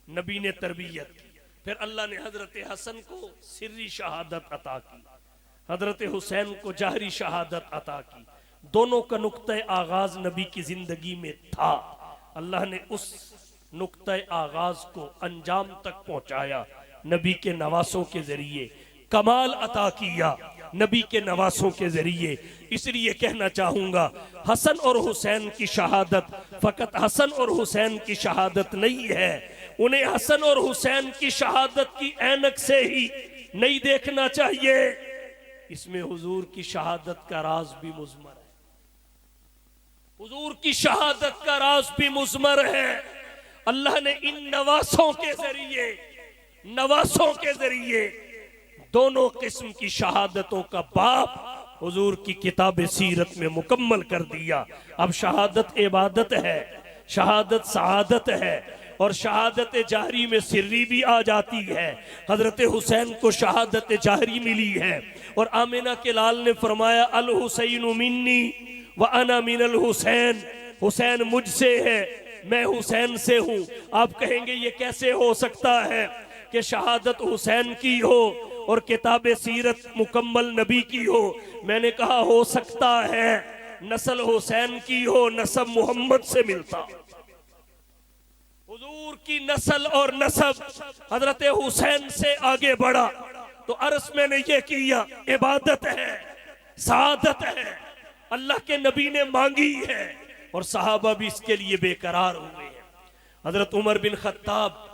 नबी ने तरबियत की। फिर अल्लाह ने हजरत हसन को सिर्री शहादत अता की, हजरत हुसैन को जाहरी शहादत अता की। दोनों का नुक्ते आगाज नबी की जिंदगी में था। अल्लाह ने उस नुक्ते आगाज को अंजाम तक पहुंचाया नबी के नवासों के जरिए, कमाल अता किया नबी के नवासों के जरिए। इसलिए कहना चाहूंगा, हसन और हुसैन की शहादत फकत हसन और हुसैन की शहादत नहीं है। उन्हें हसन और हुसैन की शहादत की ऐनक से ही नहीं देखना चाहिए, इसमें हुजूर की शहादत का राज भी मुज़मर है। हुजूर की शहादत का राज भी मुज़मर है। अल्लाह ने इन नवासों के जरिए, नवासों के जरिए दोनों किस्म की शहादतों का बाप हुजूर की किताब सीरत में मुकम्मल कर दिया। अब शहादत इबादत है, शहादत सआदत है और शहादत जाहरी में सिर्री भी आ जाती है। हजरत हुसैन को शहादत जाहरी मिली है और आमिना के लाल ने फरमाया अल हुसैन मिन्नी व अना मिनल हुसैन, हुसैन मुझसे है मैं हुसैन से हूँ। आप कहेंगे ये कैसे हो सकता है कि शहादत हुसैन की हो और किताब सीरत मुकम्मल नबी की हो। मैंने कहा हो सकता है नस्ल हुसैन की हो, नसब मोहम्मद से मिलता। हुजूर की नस्ल और नसब हजरत हुसैन से आगे बढ़ा तो अर्ज मैंने ये किया इबादत है, सादत है, अल्लाह के नबी ने मांगी है और सहाबा भी इसके लिए बेकरार हुए हैं। हजरत उमर बिन खत्ताब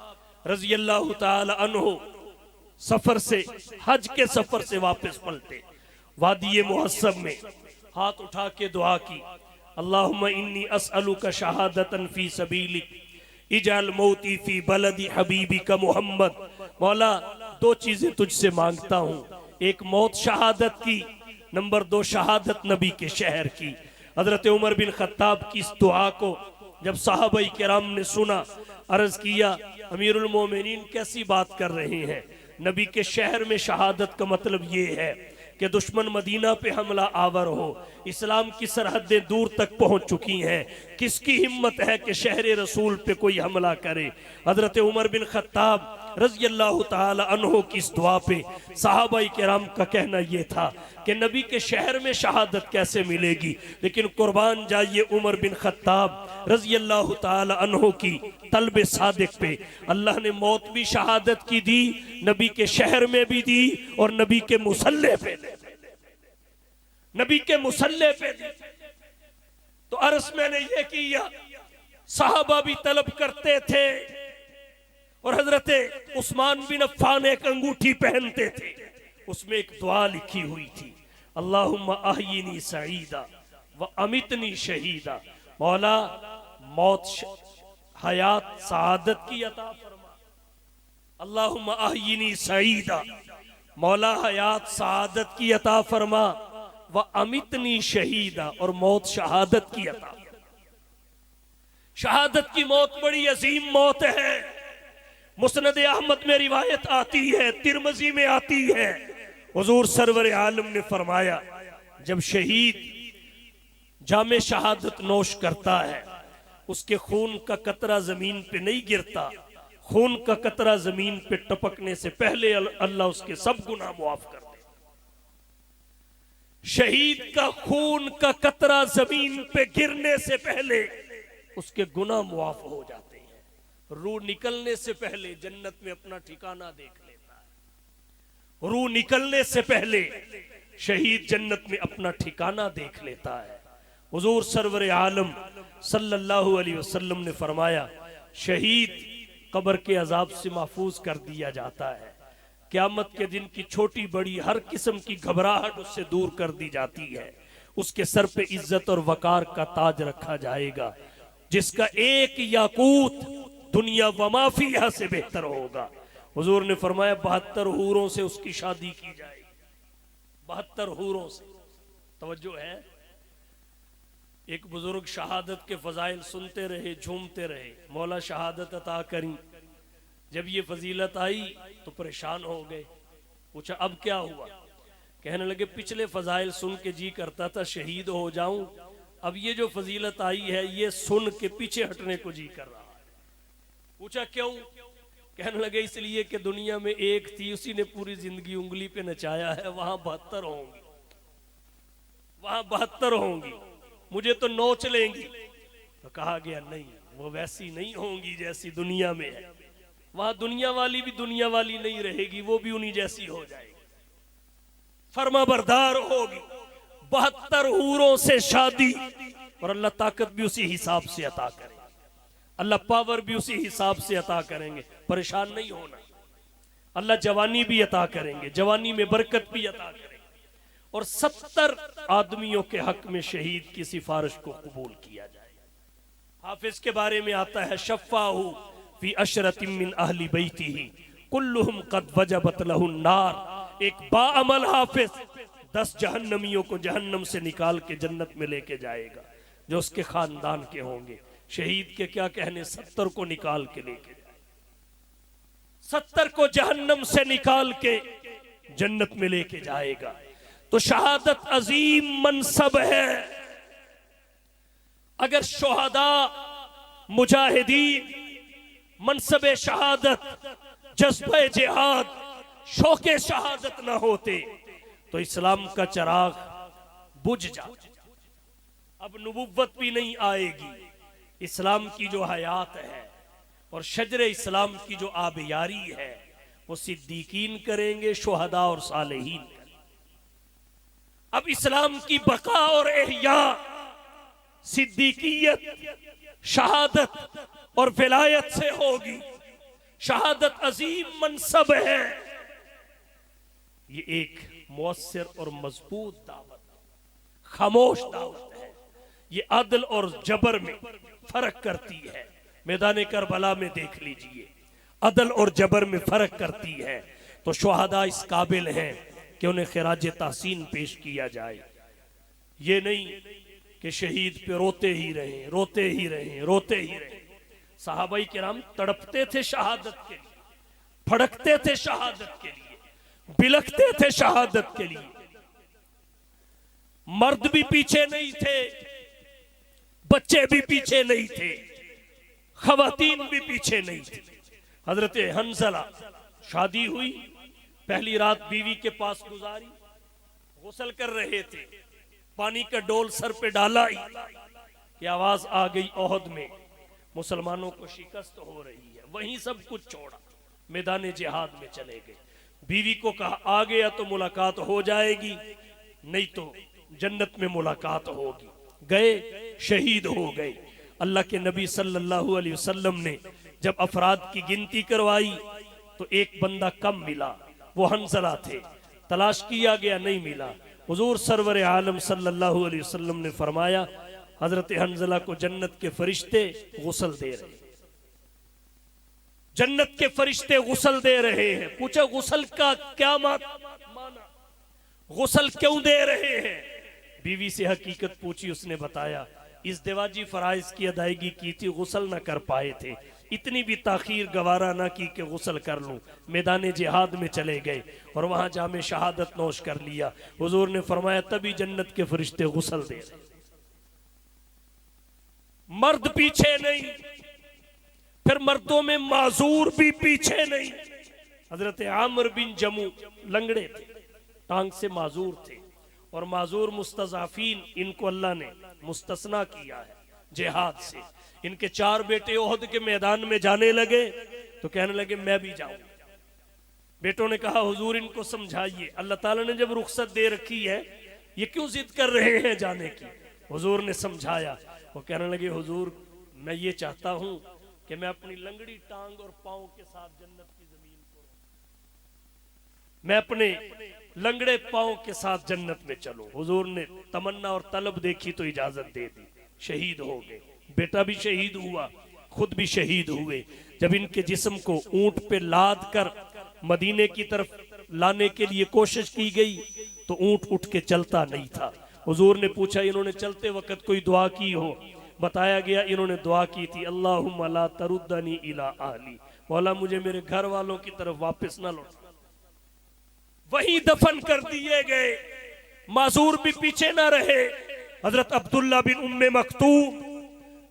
रजी अल्लाह ताला अन्हु सफर से, हज के सफर से वापस पलटे, वादी मुहस्सब में हाथ उठा के दुआ की, अल्लाहुम्मा इन्नी अस्अलुका शहादतन फी सबीलिक इजअल मौती फी बलदी हबीबी का मोहम्मद। मौला दो चीजें तुझसे मांगता हूँ, एक मौत शहादत की, नंबर दो शहादत नबी के शहर की। हजरत उमर बिन खत्ताब की इस दुआ को जब सहाबाई किराम ने सुना, अर्ज किया अमीरुल मोमिनीन कैसी बात कर रहे हैं, नबी के शहर में शहादत का मतलब ये है कि दुश्मन मदीना पे हमला आवर हो, इस्लाम की सरहदें दूर तक पहुंच चुकी हैं, किसकी हिम्मत है कि शहर रसूल पे कोई हमला करे। हजरत उमर बिन खत्ताब रज़ी अल्लाह ताला अन्हो की इस दुआ पे सहाबाई किराम का कहना यह था कि नबी के शहर में शहादत कैसे मिलेगी, लेकिन कुर्बान जाइए उमर बिन खत्ताब रज़ी अल्लाह ताला अन्हो की तलब सादिक पे अल्लाह ने मौत भी शहादत की दी, नबी के शहर में भी दी और नबी के मुसल्ले पे दी, नबी के मुसल्ले पे दी। तो अर्ज मैंने ये किया, सहाबा भी तलब करते थे और हजरत उस्मान बिन अफ़्फ़ान एक अंगूठी पहनते थे, उसमें एक दुआ लिखी हुई थी, अल्लाहुम्मा अहयिनी सईदा व अमितनी शहीदा। मौला मौत हयात सआदत की अता फरमा, अल्लाहुम्मा अहयिनी सईदा, मौला हयात सआदत की अता फरमा, व अमितनी शहीदा, और मौत शहादत की अता। शहादत की मौत बड़ी अजीम मौत है। मुस्नद अहमद में रिवायत आती है, तिरमिज़ी में आती है, हुजूर सरवर आलम ने फरमाया जब शहीद जामे शहादत नोश करता है उसके खून का कतरा जमीन पे नहीं गिरता, खून का कतरा जमीन पे टपकने से पहले अल्लाह उसके सब गुनाह मुआफ कर दे। शहीद का खून का कतरा जमीन पे गिरने से पहले उसके गुनाह मुआफ हो जाते हैं। रूह निकलने से पहले जन्नत में अपना ठिकाना देख लेता है, रूह निकलने से पहले शहीद जन्नत में अपना ठिकाना देख लेता है। हुजूर सरवर आलम सल्लल्लाहु अलैहि वसल्लम ने फरमाया शहीद कब्र के अजाब से महफूज कर दिया जाता है, क़यामत के दिन की छोटी बड़ी हर किस्म की घबराहट उससे दूर कर दी जाती है, उसके सर पे इज्जत और वकार का ताज रखा जाएगा जिसका एक याकूत दुनिया व माफिया से बेहतर होगा। हुजूर ने फरमाया 72 हूरों से उसकी शादी की जाएगी, 72 हूरों से। तवज्जो है, एक बुजुर्ग शहादत के फजाइल सुनते रहे, झूमते रहे, मौला शहादत अता करी। जब ये फजीलत आई तो परेशान हो गए, पूछा अब क्या हुआ? कहने लगे पिछले फजाइल सुन के जी करता था शहीद हो जाऊं, अब ये जो फजीलत आई है ये सुन के पीछे हटने को जी कर रहा है। पूछा क्यों? कहने लगे इसलिए कि दुनिया में एक थी, उसी ने पूरी जिंदगी उंगली पे नचाया है, वहां 72 होंगी, वहां 72 होंगी, मुझे तो नोच लेंगी। तो कहा गया नहीं, वो वैसी नहीं होंगी जैसी दुनिया में है, वहां दुनिया वाली भी दुनिया वाली नहीं रहेगी, वो भी उन्हीं जैसी हो जाएगी, फर्माबरदार होगी। 72 हूरों से शादी, और अल्लाह ताकत भी उसी हिसाब से अता करे, अल्लाह पावर भी उसी हिसाब से अता करेंगे। परेशान नहीं होना, अल्लाह जवानी भी अता करेंगे, जवानी में बरकत भी अता करेंगे। और 70 आदमियों के हक में शहीद की सिफारिश को कबूल किया जाएगा। हाफिज के बारे में आता है शफ़ाहु फी अशरतिम मिन अहली बैतिही कुल्लुहुम कद वजबत लहुन नार। एक बाअमल हाफिज 10 जहन्नमियों को जहन्नम से निकाल के जन्नत में लेके जाएगा जो उसके खानदान के होंगे। शहीद के क्या कहने, 70 को निकाल के लेके जाए, 70 को जहन्नम से निकाल के जन्नत में लेके जाएगा। तो शहादत अजीम मनसब है। अगर शुहदा, मुजाहिदीन मनसब शहादत, जज्बे जिहाद, शौके शहादत ना होते तो इस्लाम का चिराग बुझ जाता, अब नबुव्वत भी नहीं आएगी। इस्लाम की जो हयात है और शजरे इस्लाम की जो आबियारी है वो सिद्दीकीन करेंगे, शुहदा और सालेहीन करेंगे। अब इस्लाम की बका और एहया सिद्दीकियत, शहादत और विलायत से होगी। शहादत अजीम मनसब है। ये एक मुअस्सिर और मजबूत दावत, खामोश दावत है। ये अदल और जबर में फर्क करती है। मैदान करबला में देख लीजिए, अदल और जबर में फर्क करती है। तो शुहदा इस काबिल हैं कि उन्हें खिराज तहसीन पेश किया जाए। ये नहीं कि शहीद पे रोते ही रहे, रोते ही रहे, रोते ही रहे। सहाबाई किराम तड़पते थे शहादत के लिए, फड़कते थे शहादत के लिए, बिलखते थे शहादत के लिए। मर्द भी पीछे नहीं थे, बच्चे भी पीछे नहीं थे, खवातीन भी पीछे नहीं थे। हजरत हंजला, शादी हुई, पहली रात बीवी के पास गुजारी, गुस्ल कर रहे थे, पानी का डोल सर पे डाला ही कि आवाज आ गई ओहद में मुसलमानों को शिकस्त हो रही है। वहीं सब कुछ छोड़ा, मैदान जिहाद में चले गए। बीवी को कहा आ गया तो मुलाकात हो जाएगी, नहीं तो जन्नत में मुलाकात होगी। गए, शहीद हो गए। अल्लाह के नबी सल्लल्लाहु अलैहि वसल्लम ने जब अफराद की गिनती करवाई तो एक बंदा कम मिला, वो हंजला थे। तलाश किया गया, नहीं मिला। हुजूर सरवर आलम सल्लल्लाहु अलैहि वसल्लम ने फरमाया हजरत हंजला को जन्नत के फरिश्ते गुस्ल दे रहे हैं, जन्नत के फरिश्ते गुस्ल दे रहे हैं। पूछा गुस्ल का क्या माना, गुस्ल क्यों दे रहे हैं? बीवी से हकीकत पूछी, उसने बताया इस दिवाजी फराइज की अदायगी की थी, गुस्ल ना कर पाए थे, इतनी भी ताखीर गवारा ना की कि गुस्ल कर लूं। मैदान जिहाद में चले गए और वहां जामे शहादत नोश कर लिया। हुजूर ने फरमाया तभी जन्नत के फरिश्ते गुस्ल दे रहे। मर्द पीछे नहीं, फिर मर्दों में माजूर भी पीछे नहीं। हजरत आमिर बिन जमू लंगड़े थे, टांग से माजूर थे, और माजूर मुस्तज़ाफीन, इनको अल्लाह ने मुस्तस्ना किया है जिहाद से। इनके 4 बेटे ओहद के मैदान में जाने लगे तो कहने लगे मैं भी जाऊं। बेटों ने कहा हुजूर इनको समझाइए, अल्लाह ताला ने जब रुखसत दे रखी है ये क्यों जिद कर रहे हैं जाने की। हुजूर ने समझाया, वो कहने लगे हुजूर मैं ये चाहता हूं कि मैं अपनी लंगड़ी टांग और पांव के साथ जन्नत की जमीन को, मैं अपने लंगड़े पांव के साथ जन्नत में चलूं। हुजूर ने तमन्ना और तलब देखी तो इजाजत दे दी। शहीद हो गए, बेटा भी शहीद हुआ, खुद भी शहीद हुए। जब इनके जिस्म को ऊंट पे लाद कर मदीने की तरफ लाने के लिए कोशिश की गई तो ऊंट उठ के चलता नहीं था। हुजूर ने पूछा इन्होंने चलते वक्त कोई दुआ की हो? बताया गया इन्होंने दुआ की थी अल्लाहुम्मा ला तरुद्दनी इला अहली, मौला मुझे मेरे घर वालों की तरफ वापस ना लौटा। वहीं दफन कर दिए गए। माजूर भी पीछे ना रहे। हजरत अब्दुल्ला बिन उम्मे मखतूम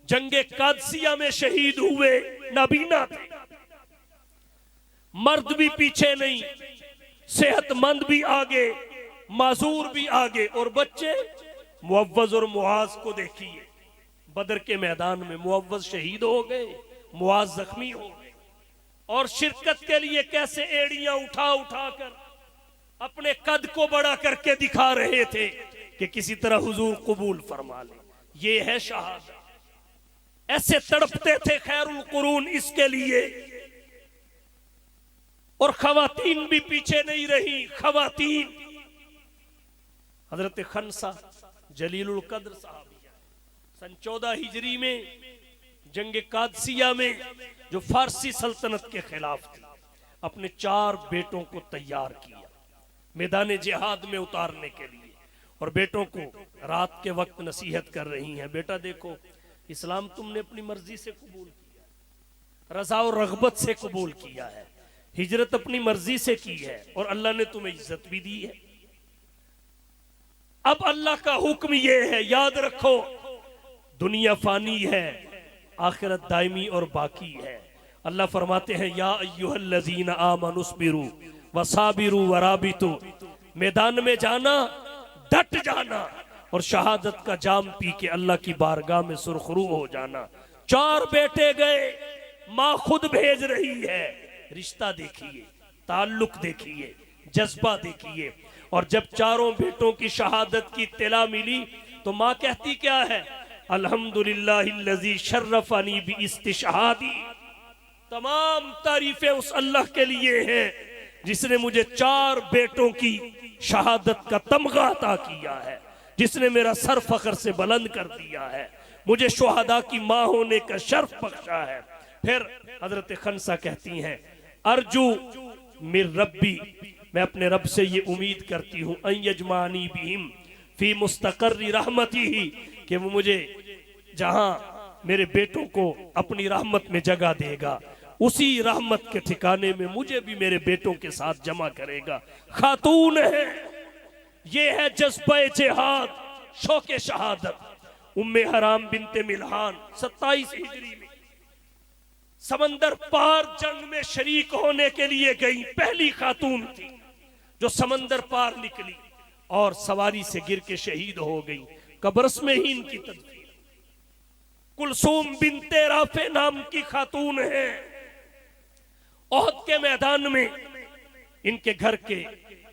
जंगे कादसिया में शहीद हुए, नाबीना थे। मर्द भी पीछे नहीं, सेहतमंद भी आगे, माजूर भी आगे, और बच्चे मुअव्वज और मुआज को देखिए, बदर के मैदान में मुअव्वज शहीद हो गए, मुआज जख्मी हो गए, और शिरकत के लिए कैसे एड़ियां उठा उठा कर अपने कद को बड़ा करके दिखा रहे थे कि किसी तरह हुजूर कबूल फरमा ले। ये है शहादत। ऐसे तड़पते थे खैरुल कुरून इसके लिए। और खवातीन भी पीछे नहीं रही। खवातीन हजरत खनसा जलीलुल कद्र साहबिया सन 14 हिजरी में जंग कादसिया में जो फारसी सल्तनत के खिलाफ थी, अपने 4 बेटों को तैयार किया मैदान जिहाद में उतारने के लिए, और बेटों को रात के वक्त नसीहत कर रही हैं, बेटा देखो इस्लाम तुमने अपनी मर्जी से कबूल किया, रजा और रगबत से कबूल किया है, हिजरत अपनी मर्जी से की है और अल्लाह ने तुम्हें इज्जत भी दी है। अब अल्लाह का हुक्म यह है, याद रखो, दुनिया फानी है, आखिरत दायमी और बाकी है। अल्लाह फरमाते हैं, या अय्युहल्लज़ीना आमनुस्बिरु वसाबिरु वराबितु, मैदान में जाना, डट जाना और शहादत का जाम पी के अल्लाह की बारगाह में सुरखरू हो जाना। 4 बेटे गए, माँ खुद भेज रही है, रिश्ता देखिए, ताल्लुक देखिए, जज्बा देखिए। और जब चारों बेटों की शहादत की इत्तला मिली तो माँ कहती क्या है, अल्हम्दुलिल्लाहिल्लज़ी शर्रफनी बि इस्तिशहादी, तमाम तारीफें उस अल्लाह के लिए हैं जिसने मुझे 4 बेटों की शहादत का तमगा अता किया है, जिसने मेरा सर फख्र से बुलंद कर दिया है, मुझे शुहदा की माँ होने का शर्फ बख्शा है। फिर हजरत खनसा कहती हैं, अर्जू मिर रब्बी, मैं अपने रब से ये उम्मीद करती हूँ, अन यजमानी बिहिम फी मुस्तक़र्रि रहमतिही, कि वो मुझे जहां मेरे बेटों को अपनी रहमत में जगह देगा, उसी रहमत के ठिकाने में मुझे भी मेरे बेटों के साथ जमा करेगा। खातून है, ये है जज्बे जिहाद, शौके शहादत। उम्मे हराम बिनते मिल्हान 27 हिजरी में समंदर पार जंग में शरीक होने के लिए गई, पहली खातून थी जो समंदर पार निकली और सवारी से गिर के शहीद हो गई। कब्रस में ही इनकी तदफीन। कुलसूम बिनते राफे नाम की खातून है। ओहद के मैदान में इनके घर के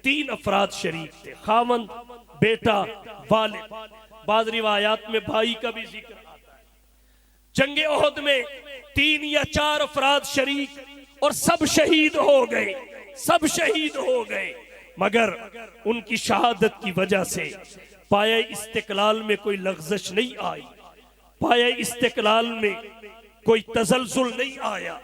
3 अफराद शरीक थे, खावंद, बेटा, वालिद। बाद रिवायात में भाई का भी जिक्र आता है। जंगे ओहद में 3 या 4 अफराद शरीक और सब शहीद हो गए, सब शहीद हो गए। मगर उनकी शहादत की वजह से पाया इस्तिकलाल में कोई लग़ज़श नहीं आई, पाया इस्तिकलाल में कोई तज़ल्ज़ुल नहीं आया,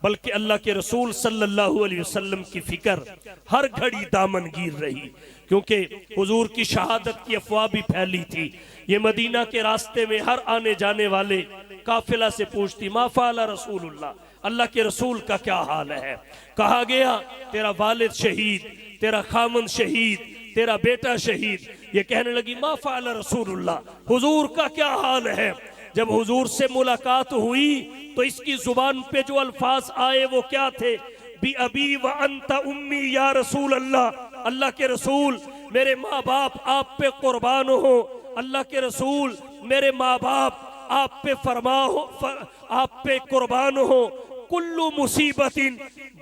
बल्कि अल्लाह के रसूल सल्लल्लाहु अलैहि वसल्लम की फिक्र हर घड़ी दामनगीर रही। क्योंकि हुजूर की शहादत की अफवाह भी फैली थी। ये मदीना के रास्ते में हर आने जाने वाले काफिला से पूछती, मा फ़अला रसूलुल्लाह, अल्लाह के रसूल का क्या हाल है। कहा गया, तेरा वालिद शहीद, तेरा खामन शहीद, तेरा बेटा शहीद। ये कहने लगी, मा फ़अला रसूलुल्लाह, हुजूर का क्या हाल है। जब हुजूर से मुलाकात हुई तो इसकी जुबान पे जो अल्फाज आए वो क्या थे, बी अबी व अंता उम्मी या रसूल अल्लाह, अल्लाह के रसूल मेरे माँ बाप आप पे कुर्बान हो, अल्लाह के रसूल मेरे माँ बाप आप पे फरमा हो, आप पे कुर्बान हो। कुल्लु मुसीबतिन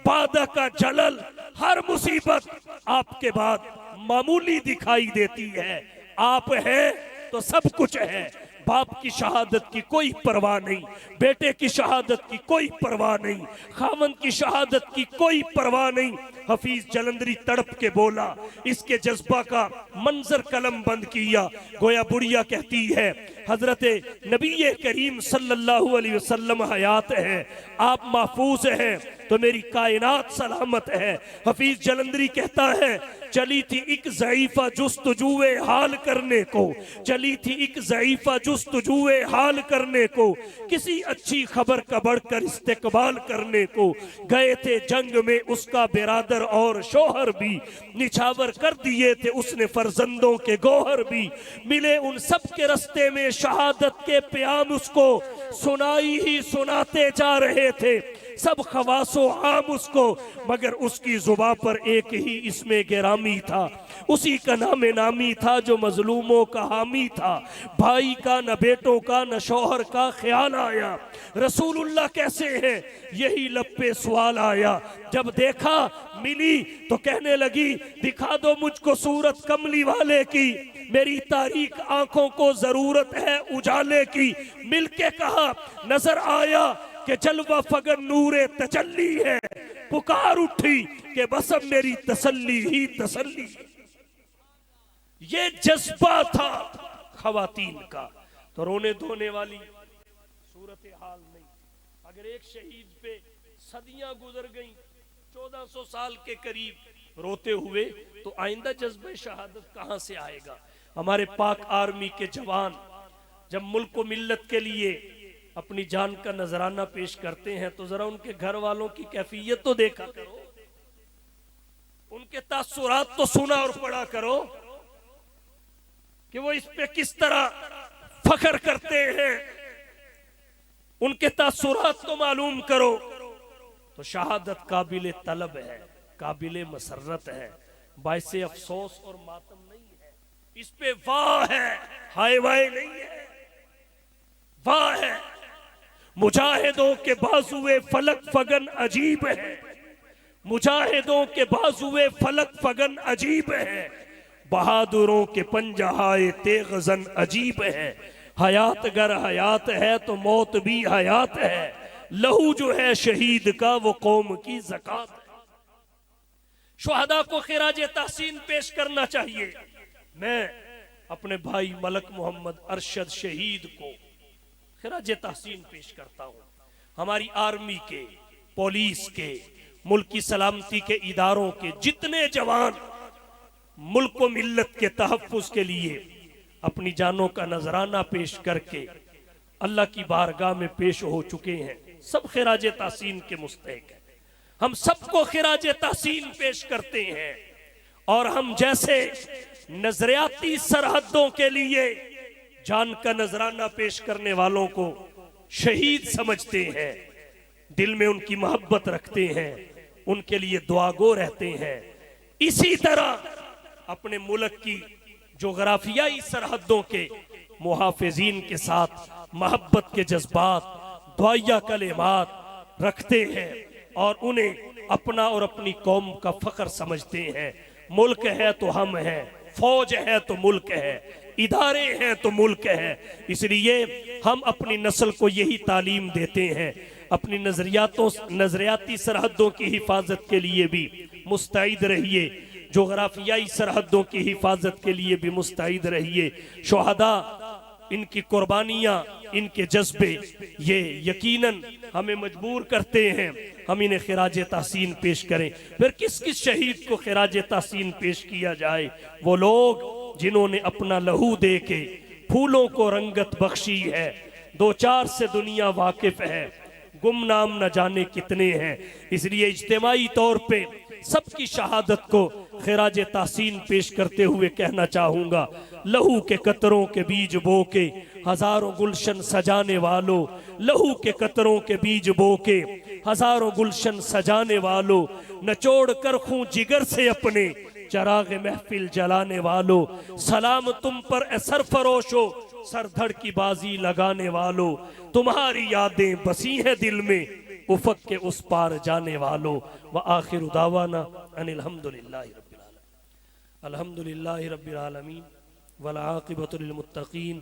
बादा का जलल, हर मुसीबत आपके बाद मामूली दिखाई देती है, आप हैं तो सब कुछ है। बाप की शहादत की कोई परवाह नहीं, बेटे की शहादत की कोई परवाह नहीं, खामन की शहादत की कोई परवाह नहीं। हफीज जलंधरी तड़प के बोला, इसके जज्बा का मंजर कलम बंद किया। गोया बुढ़िया कहती है, हजरत नबी करीम सल्लल्लाहु अलैहि वसल्लम हयात है, आप महफूज हैं तो मेरी कायनात सलामत है। हफीज जलंधरी कहता है, चली थी एक ज़ईफ़ा जुस्तजुए हाल करने को, चली थी एक ज़ईफ़ा जुस्तजुए हाल करने को, किसी अच्छी खबर का बढ़कर इस्तेकबाल करने को। गए थे जंग में उसका बिरादर और शोहर भी, निछावर कर दिए थे उसने फर्जंदों के गोहर भी। मिले उन सब के रस्ते में शहादत के प्याम उसको, सुनाई ही सुनाते जा रहे थे सब खवासो आम उसको। मगर उसकी जुबां पर एक ही इसमें गिरामी था, उसी का नाम नामी था जो मजलूमों का हामी था। भाई का न बेटों का न शौहर का ख्याल आया, रसूलुल्लाह कैसे हैं यही लब पे सवाल आया। जब देखा मिली तो कहने लगी, दिखा दो मुझको सूरत कमली वाले की, मेरी तारीक आंखों को जरूरत है उजाले की। मिलके कहा, नजर आया कि जलवा फगर नूरे तजल्ली है, पुकार उठी कि बस अब मेरी तसल्ली ही तसल्ली। ये जज्बा था खवातीन का। तो रोने धोने वाली सूरत हाल नहीं। अगर एक शहीद पे सदियां गुजर गईं, 1400 साल के करीब रोते हुए, तो आइंदा जज्बे शहादत कहां से आएगा। हमारे पाक आर्मी के जवान जब मुल्क व मिल्लत के लिए अपनी जान का नजराना पेश करते हैं तो जरा उनके घर वालों की कैफियत तो देखा करो, उनके तासुरात तो सुना और पढ़ा करो कि वो इस पे किस तरह फख्र करते हैं, उनके तासुरात तो मालूम करो। तो शहादत काबिल तलब है, काबिल मसरत है, बाइसे अफसोस और मातम नहीं है। इस पे वाह है, हाय वाय नहीं है, वाह है। मुजाहिदों के बाजुए फलक फगन अजीब है, मुजाहिदों के बाजुए फलक फगन अजीब है, बहादुरों के पंजहाए तेगजन अजीब है। हयात गर हयात है तो मौत भी हयात है, लहू जो है शहीद का वो कौम की ज़कात है। शुहदा को खिराज तहसीन पेश करना चाहिए। मैं अपने भाई मलक मोहम्मद अरशद शहीद को खिराज तहसीन पेश करता हूँ। हमारी आर्मी के, पुलिस के, मुल्क की सलामती के इदारों के जितने जवान मुल्क व मिल्लत के तहफ़्फ़ुज़ के लिए अपनी जानों का नजराना पेश करके अल्लाह की बारगाह में पेश हो चुके हैं, सब खिराज तहसीन के मुस्तहिक हैं। हम सबको खिराज तहसीन पेश करते हैं और हम जैसे नजरियाती सरहदों के लिए जान का नजराना पेश करने वालों को शहीद समझते हैं, दिल में उनकी मोहब्बत रखते हैं, उनके लिए दुआगो रहते हैं, इसी तरह अपने मुल्क की जोग्राफियाई सरहदों के मुहाफिजीन के साथ मोहब्बत के जज्बात, दुआया कलेमात रखते हैं और उन्हें अपना और अपनी कौम का फख्र समझते हैं। मुल्क है तो हम हैं, फौज है तो मुल्क है, इदारे हैं तो मुल्क है। इसलिए हम अपनी नस्ल को यही तालीम देते हैं, अपनी नजरियाती सरहदों की हिफाजत के लिए भी मुस्तैद रहिए, जोग्राफियाई सरहदों की हिफाजत के लिए भी मुस्तैद रहिए। शुहदा, इनकी कुर्बानियाँ, इनके जज्बे ये यकीनन हमें मजबूर करते हैं हम इन्हें खिराज तहसीन पेश करें। फिर किस किस शहीद को खिराज तहसीन पेश किया जाए? वो लोग जिन्होंने अपना लहू दे के फूलों को रंगत बख्शी है, दो चार से दुनिया वाकिफ है, गुमनाम न जाने कितने हैं। इसलिए इज्तिमाई तौर पे सबकी शहादत को खिराज तहसीन पेश करते हुए कहना चाहूँगा, लहू के कतरों के बीज बो के हजारों गुलशन सजाने वालों, लहू के कतरों के बीज बो के हजारों गुलशन सजाने वालों, नचोड़ कर खूं जिगर से अपने चराग महफिल जलाने वालों, सलाम तुम पर ए सरफरोशो सरधड़ की बाजी लगाने वालों, तुम्हारी यादें बसी हैं दिल में उफक के उस पार जाने वालों। व आखिर दावाना अनिल हम्दुलिल्लाहि रब्बिल आलमीन वल आक़िबतु लिल मुत्तक़ीन।